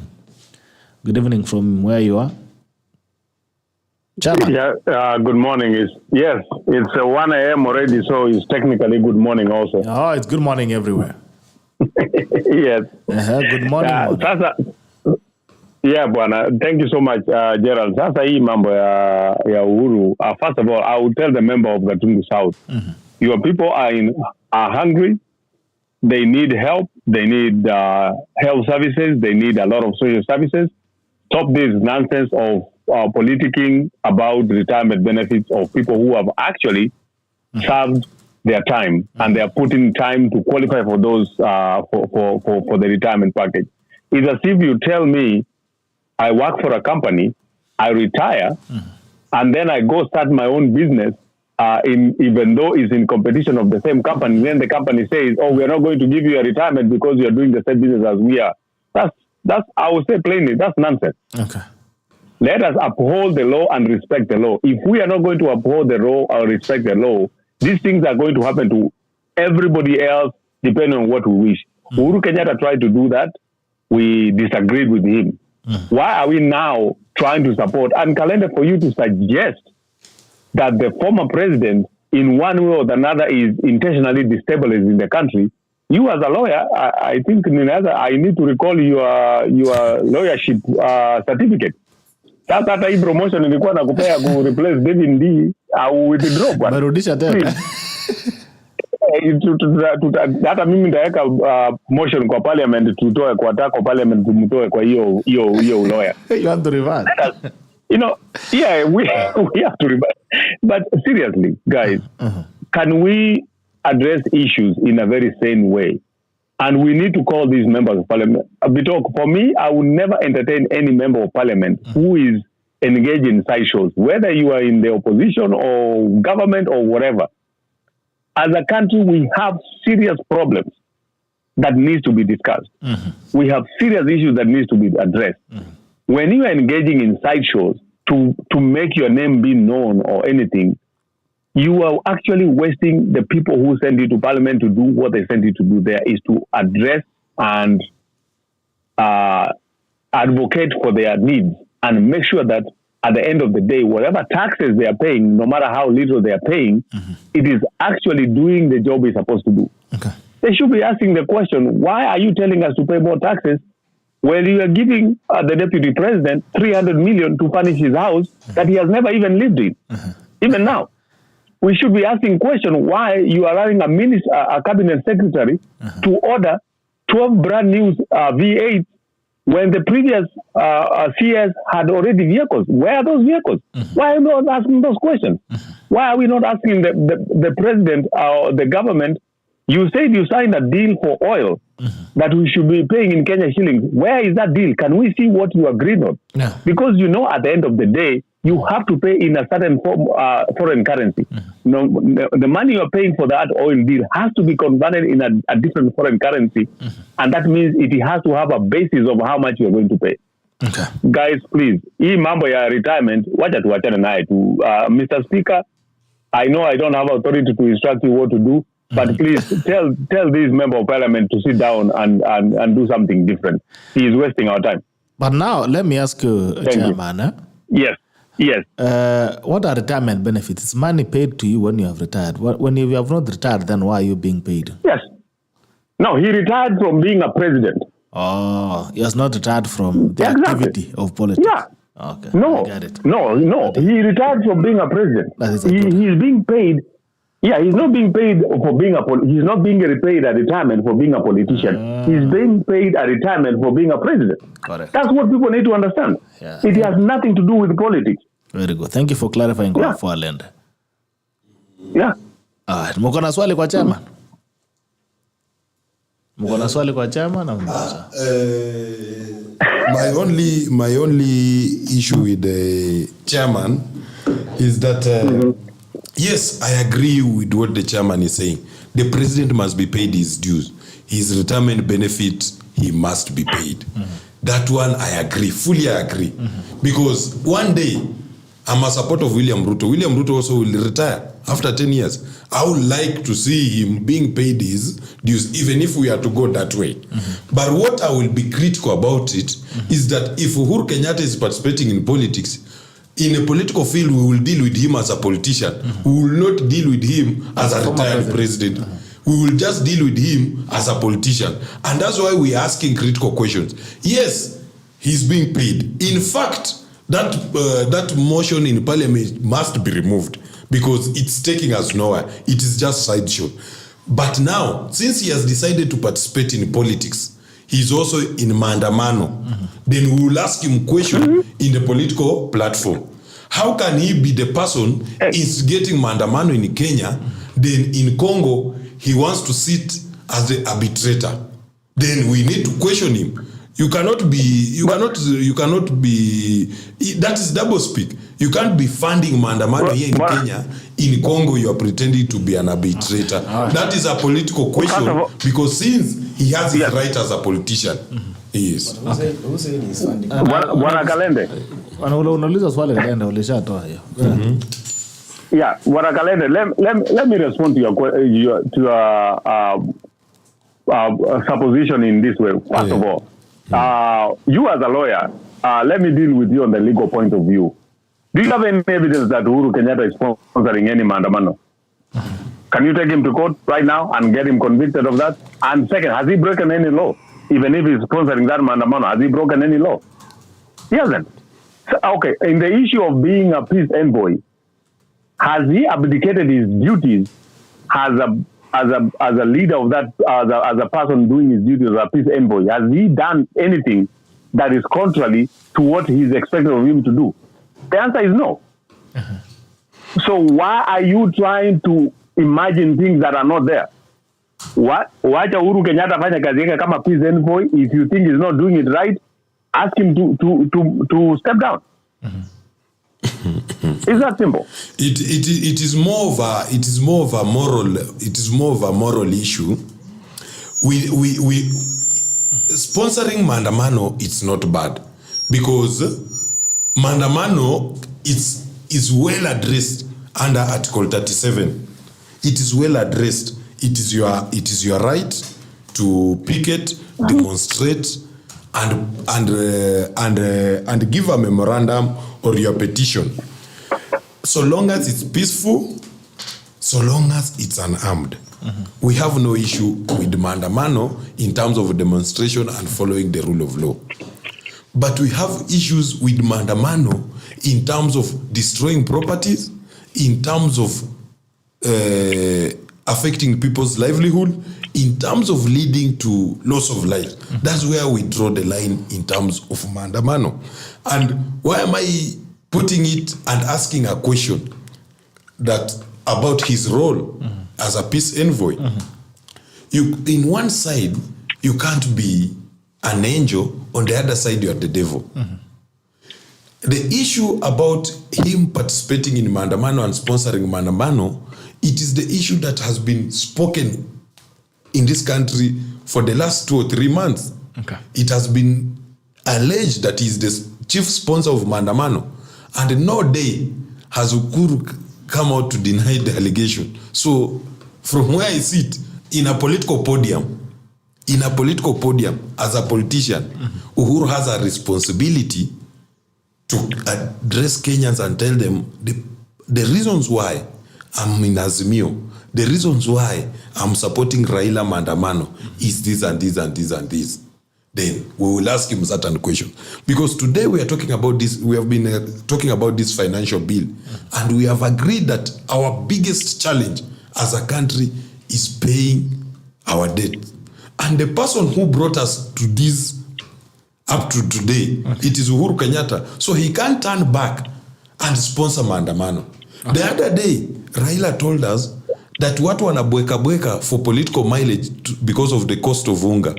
Good evening from where you are. Chairman. Yeah, good morning. It's 1 a.m. already, so it's technically good morning also. Oh, it's good morning everywhere. Yes. Good morning. Sasa, bwana, thank you so much, Gerald. Sasa hii mambo ya Uhuru, first of all, I will tell the member of Gatundu South, your people are hungry, they need help, they need health services, they need a lot of social services. Stop this nonsense of politicking about retirement benefits of people who have actually served their time, and they are putting time to qualify for those for the retirement package. It's as if you tell me I work for a company, I retire, and then I go start my own business, even though it's in competition of the same company. Then the company says, "Oh, we are not going to give you a retirement because you are doing the same business as we are." That's I would say plainly, that's nonsense. Okay. Let us uphold the law and respect the law. If we are not going to uphold the law or respect the law, these things are going to happen to everybody else, depending on what we wish. Uhuru Kenyatta tried to do that. We disagreed with him. Why are we now trying to support? And Khalende, for you to suggest that the former president, in one way or another, is intentionally destabilizing the country, you as a lawyer, I think I need to recall your lawyership certificate. Sasa hata hii promotion ilikuwa nakupea ku replace David D au withdraw bwana. Merudisha tena. Hata mimi ndaweka motion kwa parliament tutoe kwa tako parliament tumtoe kwa hiyo lawyer. You want to reverse? You know, we have to reverse. But seriously, guys, can we address issues in a very sane way. And we need to call these members of parliament. Bitok, for me, I would never entertain any member of parliament who is engaged in sideshows, whether you are in the opposition or government or whatever. As a country, we have serious problems that needs to be discussed. We have serious issues that needs to be addressed. When you are engaging in sideshows to make your name be known or anything, you are actually wasting the people who send you to parliament to do what they send you to do. There is to address and advocate for their needs and make sure that at the end of the day, whatever taxes they are paying, no matter how little they are paying, it is actually doing the job it's supposed to do. Okay. They should be asking the question, why are you telling us to pay more taxes when you are giving the deputy president 300 million to furnish his house that he has never even lived in, even now? We should be asking question why you are allowing a cabinet secretary to order 12 brand new V8 when the previous CS had already vehicles. Where are those vehicles? Why are we not asking those questions? Why are we not asking the president or the government? You said you signed a deal for oil that we should be paying in Kenya shillings. Where is that deal? Can we see what you agreed on? No. Because you know at the end of the day, you have to pay in a certain foreign currency. No, the money you are paying for that oil deal has to be converted in a different foreign currency. And that means it has to have a basis of how much you are going to pay. Okay. Guys, please, hii mambo ya retirement, wacha tuachane naye tu. Mr. Speaker, I know I don't have authority to instruct you what to do, but please tell this member of parliament to sit down and do something different. He is wasting our time. But now, let me ask you, Chairman. Yes. Yes. What are retirement benefits? It's money paid to you when you have retired. When you have not retired, then why are you being paid? Yes. No, he retired from being a president. Oh, he has not retired from the activity of politics. Yeah. Okay. No. I get it. No. He retired from being a president. He's being paid. Yeah, he's not being paid for being he's not being repaid at retirement for being a politician. He's being paid at retirement for being a president. Correct. That's what people need to understand. Yeah. It has nothing to do with politics. Very good. Thank you for clarifying for Khalende. Yeah. Mko na swali kwa chairman? Mko na swali kwa chairman na mbasa? My only issue with the chairman is that yes, I agree with what the chairman is saying. The president must be paid his dues. His retirement benefit, he must be paid. That one I agree, fully agree. Because one day, I'm a supporter of William Ruto. William Ruto also will retire after 10 years. I would like to see him being paid his dues, even if we are to go that way. But what I will be critical about it is that if Uhuru Kenyatta is participating in politics, in a political field, we will deal with him as a politician. We will not deal with him as a retired president. We will just deal with him as a politician. And that's why we are asking critical questions. Yes, he's being paid. In fact, that motion in parliament must be removed because it's taking us nowhere. It is just sideshow. But now, since he has decided to participate in politics, he's also in maandamano. Then we will ask him question in the political platform. How can he be the person instigating maandamano in Kenya, then in Congo, he wants to sit as the arbitrator? Then we need to question him. You cannot be, that is double speak. You can't be funding maandamano here in Kenya. In Congo, you are pretending to be an arbitrator. That is a political question because since he has his right as a politician. Yes. Bwana Khalende. Unauliza swali Khalende ulishatoa hiyo. Yeah, Bwana Khalende, let me respond to your supposition in this way. First of all, you as a lawyer, let me deal with you on the legal point of view. Do you have any evidence that Uhuru Kenyatta is sponsoring any maandamano? Can you take him to court right now and get him convicted of that? And second, has he broken any law? Even if he's sponsoring that maandamano, has he broken any law? He hasn't. So, okay, in the issue of being a peace envoy, has he abdicated his duties as a leader of that, as a person doing his duties as a peace envoy? Has he done anything that is contrary to what he's expected of him to do? The answer is no. So why are you trying to imagine things that are not there. Wacha Uhuru Kenyatta fanya kazi yake kama peace envoy. If you think he's not doing it right, ask him to step down. It's that simple. It is more of a moral issue. We sponsoring maandamano, it's not bad, because maandamano is well addressed under Article 37. It is well addressed. It is your right to picket, demonstrate, and give a memorandum or your petition. So long as it's peaceful, so long as it's unarmed. We have no issue with maandamano in terms of demonstration and following the rule of law. But we have issues with maandamano in terms of destroying properties, in terms of affecting people's livelihood, in terms of leading to loss of life. That's where we draw the line in terms of maandamano. And why am I putting it and asking a question that about his role as a peace envoy? You, in one side, you can't be an angel, on the other side, you're the devil. The issue about him participating in maandamano and sponsoring maandamano, it is the issue that has been spoken in this country for the last 2 or 3 months. Okay. It has been alleged that he is the chief sponsor of maandamano, and no day has Uhuru come out to deny the allegation. So from where I sit, in a political podium, as a politician, Uhuru has a responsibility to address Kenyans and tell them the reasons why I'm in Azimio, the reasons why I'm supporting Raila maandamano is this and this and this and this. Then we will ask him certain questions. Because today we are talking about this, we have been talking about this financial bill, and we have agreed that our biggest challenge as a country is paying our debt. And the person who brought us to this up to today, it is Uhuru Kenyatta. So he can't turn back and sponsor maandamano. The other day, Raila told us that watu wanabweka for political mileage because of the cost of unga.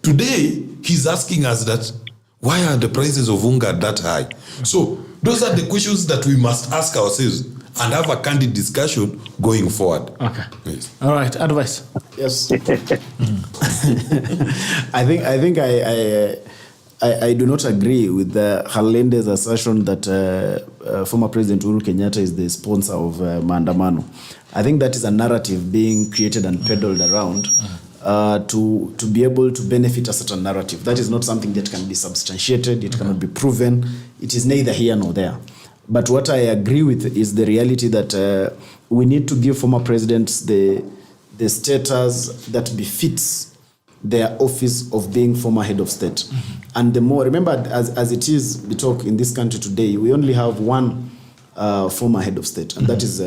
Today, he's asking us that why are the prices of unga that high? So those are the questions that we must ask ourselves and have a candid discussion going forward. Okay. Yes. All right. Advice. Yes. I do not agree with Khalende's assertion that former President Uhuru Kenyatta is the sponsor of maandamano. I think that is a narrative being created and peddled around to be able to benefit a certain narrative. That is not something that can be substantiated. It cannot be proven. It is neither here nor there. But what I agree with is the reality that we need to give former presidents the status that befits their office of being former head of state. And the more, remember, as it is, Bitok, in this country today, we only have one former head of state, and that is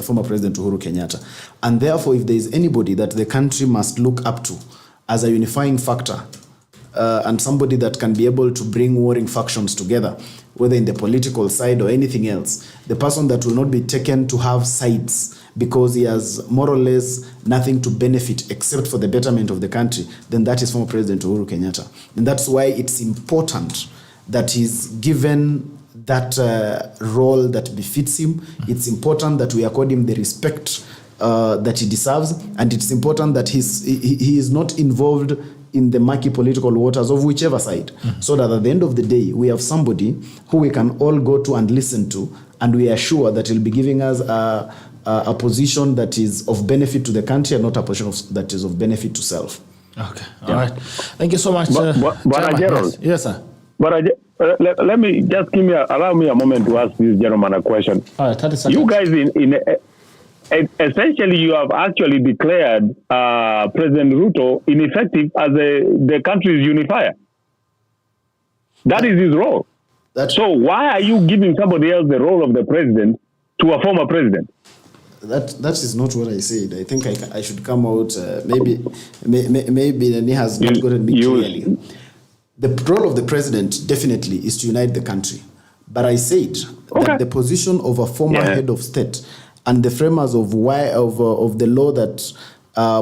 former President Uhuru Kenyatta. And therefore, if there is anybody that the country must look up to as a unifying factor, and somebody that can be able to bring warring factions together, whether in the political side or anything else, the person that will not be taken to have sides because he has more or less nothing to benefit except for the betterment of the country, then that is former President Uhuru Kenyatta. And that's why it's important that he's given that role that befits him. It's important that we accord him the respect that he deserves, and it's important that he is not involved in the murky political waters of whichever side, so that at the end of the day, we have somebody who we can all go to and listen to, and we are sure that he'll be giving us a position that is of benefit to the country and not a position that is of benefit to self. Okay, all right. Thank you so much. But Gerald, yes, sir. But let me just allow me a moment to ask this gentleman a question. All right, 30 seconds. You guys essentially, you have actually declared President Ruto ineffective as the country's unifier. That is his role. So why are you giving somebody else the role of the president to a former president? That is not what I said. I think I should come out. Maybe Nani has not gotten me clearly. The role of the president definitely is to unite the country. But I said that the position of a former head of state and the framers of the law that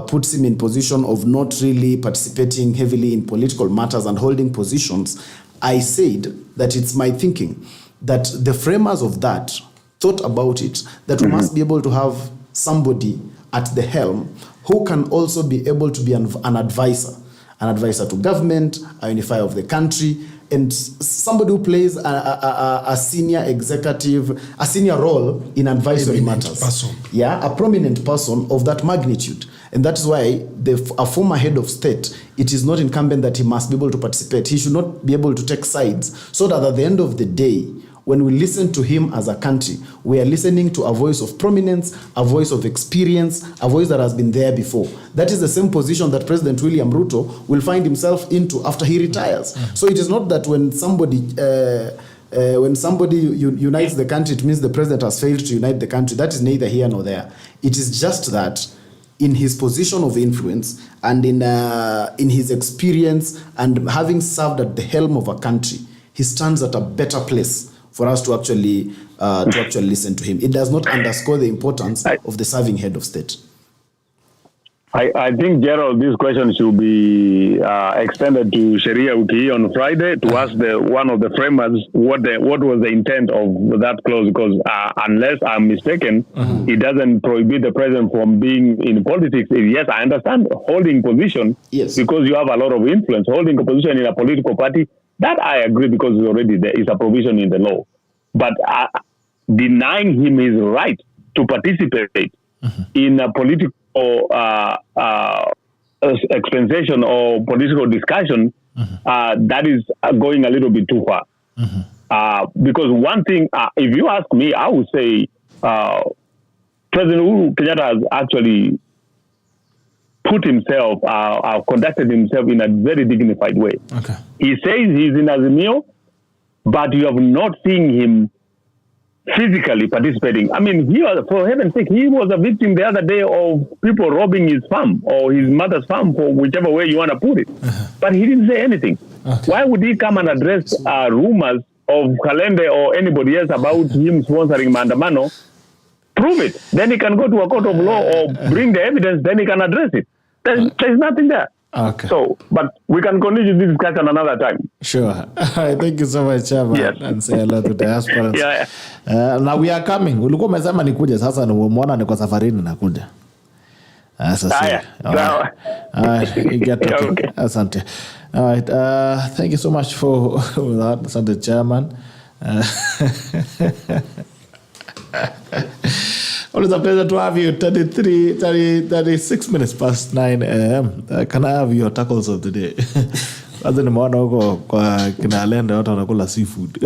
puts him in position of not really participating heavily in political matters and holding positions, I said that it's my thinking that the framers of that thought about it, that we must be able to have somebody at the helm who can also be able to be an advisor to government, a unifier of the country, and somebody who plays a senior executive, a senior role in advisory matters. Person. Yeah, a prominent person of that magnitude. And that is why a former head of state, it is not incumbent that he must be able to participate. He should not be able to take sides, so that at the end of the day, when we listen to him as a country, we are listening to a voice of prominence, a voice of experience, a voice that has been there before. That is the same position that President William Ruto will find himself into after he retires. So it is not that when somebody unites the country, it means the president has failed to unite the country. That is neither here nor there. It is just that in his position of influence and in his experience and having served at the helm of a country, he stands at a better place for us to actually listen to him. It does not underscore the importance of the serving head of state. I think, Gerald, this question should be extended to Sheria Uki on Friday to ask one of the framers what was the intent of that clause, because unless I'm mistaken, it doesn't prohibit the president from being in politics. Yes, I understand holding position because you have a lot of influence. Holding a position in a political party, that I agree, because already there is a provision in the law. But denying him his right to participate in a political expensation or political discussion, that is going a little bit too far. Because one thing, if you ask me, I would say President Uhuru Kenyatta has actually put himself, conducted himself in a very dignified way. Okay. He says he's in Azimio, but you have not seen him physically participating. I mean, for heaven's sake, he was a victim the other day of people robbing his farm or his mother's farm, for whichever way you want to put it. But he didn't say anything. Okay. Why would he come and address rumors of Khalende or anybody else about him sponsoring Maandamano? Prove it. Then he can go to a court of law or bring the evidence, then he can address it. There's nothing there. Okay. So, but we can continue this discussion another time. Sure. All right. Thank you so much, Chairman. Yes. And say hello to diaspora. Yeah. Now we are coming. Ulikuwa umesema nikuje, sasa umeona niko safarini nakuja. Sasa. Okay. Asante. All right. Thank you so much for that, Asante, Chairman. Always a pleasure to have you. 36 minutes past 9 a.m. Can I have your tackles of the day? Kwanza nimeona huko kwa kina Khalende watu wanakula seafood.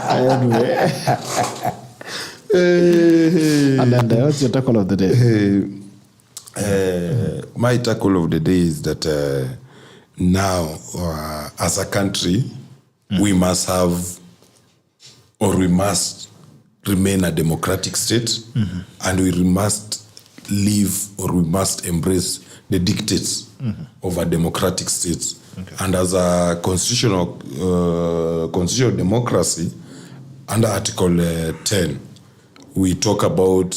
Anyway. And then what's your tackle of the day? My tackle of the day is that now, as a country, we must have, or we must remain a democratic state, and we must live, or we must embrace the dictates of a democratic state. Okay. And as a constitutional democracy, under Article 10, we talk about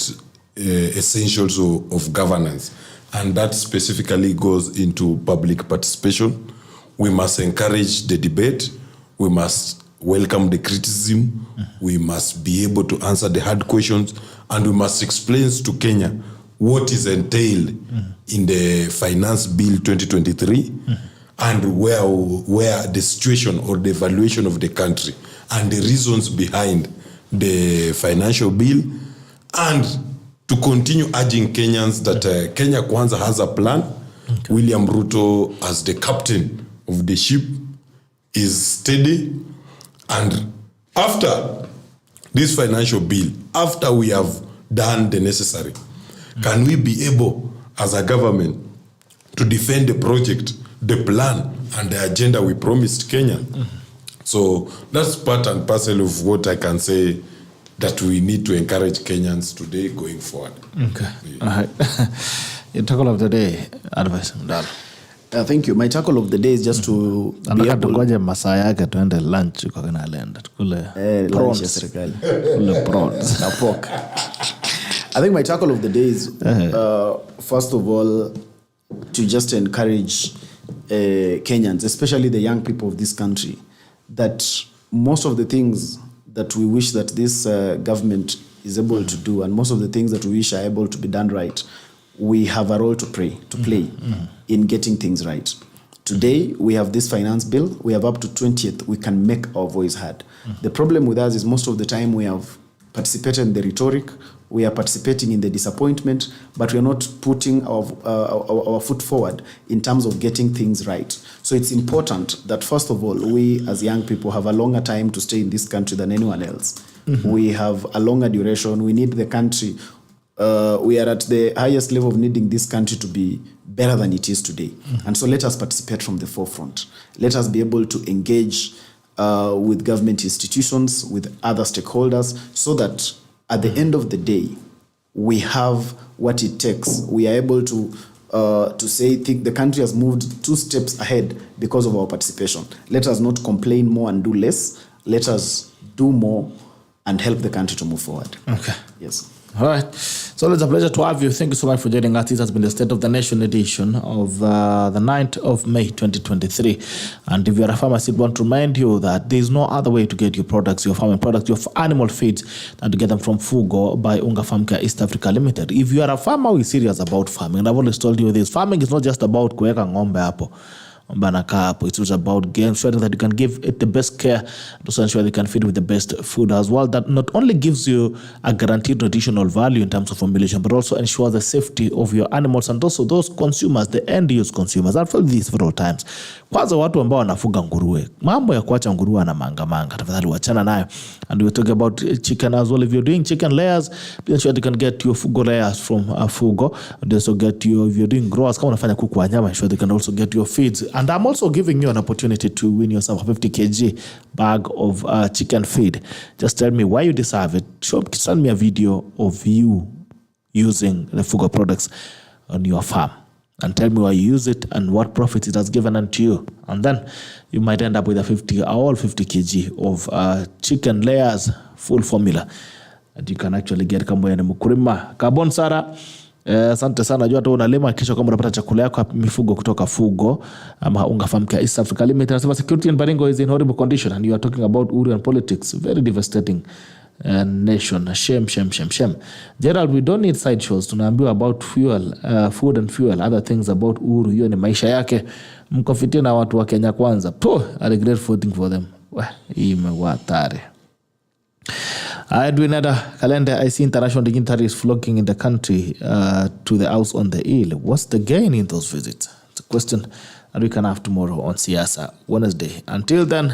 essentials of governance, and that specifically goes into public participation. We must encourage the debate. We must welcome the criticism. We must be able to answer the hard questions, and we must explain to Kenya what is entailed in the Finance Bill 2023 and where the situation or the evaluation of the country and the reasons behind the financial bill, and to continue urging Kenyans that Kenya Kwanza has a plan. Okay. William Ruto, as the captain of the ship, is steady. And after this financial bill, after we have done the necessary, can we be able, as a government, to defend the project, the plan, and the agenda we promised Kenya? So that's part and parcel of what I can say that we need to encourage Kenyans today going forward. Okay. Yeah. All right. Your tackle of the day, advice, Mundalo. Thank you. My tackle of the day is just to be able... Ngoja masaa yake tuende lunch kwa Khalende. Tukule lunch ya serikali. Kule prawns. Na pork. I think my tackle of the day is, first of all, to just encourage Kenyans, especially the young people of this country, that most of the things that we wish that this government is able to do, and most of the things that we wish are able to be done right, we have a role to play in getting things right. Today, we have this finance bill. We have up to 20th. We can make our voice heard. The problem with us is most of the time we have participated in the rhetoric, we are participating in the disappointment, but we are not putting our foot forward in terms of getting things right. So it's important that, first of all, we as young people have a longer time to stay in this country than anyone else. We have a longer duration. We need the country. We are at the highest level of needing this country to be better than it is today. And so let us participate from the forefront. Let us be able to engage with government institutions, with other stakeholders, so that at the end of the day, we have what it takes. We are able to say, think the country has moved 2 steps ahead because of our participation. Let us not complain more and do less. Let us do more and help the country to move forward. Okay. Yes. All right. So it's a pleasure to have you. Thank you so much for joining us. This has been the State of the Nation edition of the 9th of May 2023. And if you're a farmer, I want to remind you that there is no other way to get your products, your farming products, your animal feeds, than to get them from Fugo by Unga Farm Care East Africa Limited. If you are a farmer who is serious about farming, and I've always told you this, farming is not just about kuweka ng'ombe hapo. It's about ensuring that you can give it the best care, to ensure they can feed with the best food as well. That not only gives you a guaranteed nutritional value in terms of formulation, but also ensures the safety of your animals and also those consumers, the end-use consumers. I've told this several times. Kwanza watu ambao wanafuga nguruwe, mambo ya kuacha nguruwe na manga, tafadhali wachana nayo. And we're talking about chicken as well. If you're doing chicken layers, ensure you can get your Fugo layers from Fugo. And also get your, if you're doing growers, kama unafanya kuku wa nyama, ensure they can also get your feeds. And I'm also giving you an opportunity to win yourself a 50 kg bag of chicken feed. Just tell me why you deserve it. Send me a video of you using the Fugo products on your farm. And tell me why you use it and what profits it has given unto you. And then you might end up with a all 50 kg of chicken layers, full formula. And you can actually get kama yana mkulima. Kabon Sara. Asante sana, najua tu unalima kisha kama unapata chakula yako mifugo kutoka Fugo ama Unga Farm Care East Africa Limited. Nasema security in Baringo is in horrible condition, and you are talking about Uhuru and politics. Very devastating nation. Shame. Gerald, we don't need side shows. Tunaambiwa about fuel, food and fuel, other things about Uhuru. Hiyo ni maisha yake. Mkofitia na watu wa Kenya kwanza. I regret voting for them. Imewatare. Edwin Khalende, I see international dignitaries flocking in the country to the house on the Hill. What's the gain in those visits? It's a question that we can have tomorrow on Siasa Wednesday. Until then,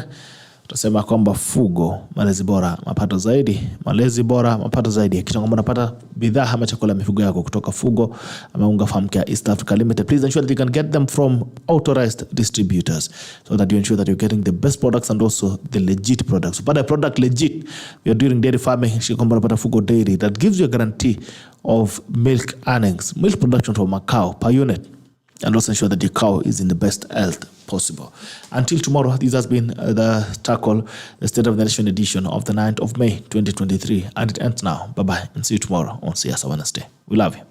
tutasema kwamba Fugo, malezi bora, mapato zaidi. Malezi bora, mapato zaidi. Kisha kwamba unapata bidhaa ama chakula mifugo yako kutoka Fugo ama Unga Farm Care East Africa Limited. Please ensure that you can get them from authorized distributors, so that you ensure that you're getting the best products and also the legit products. But a product legit, we are doing dairy farming. Kisha kwamba unapata Fugo Dairy that gives you a guarantee of milk earnings, milk production from a cow per unit. And also ensure that your cow is in the best health possible. Until tomorrow, this has been the Tackle, the State of the Nation edition of the 9th of May 2023. And it ends now. Bye-bye and see you tomorrow on Siasa Wednesday. We love you.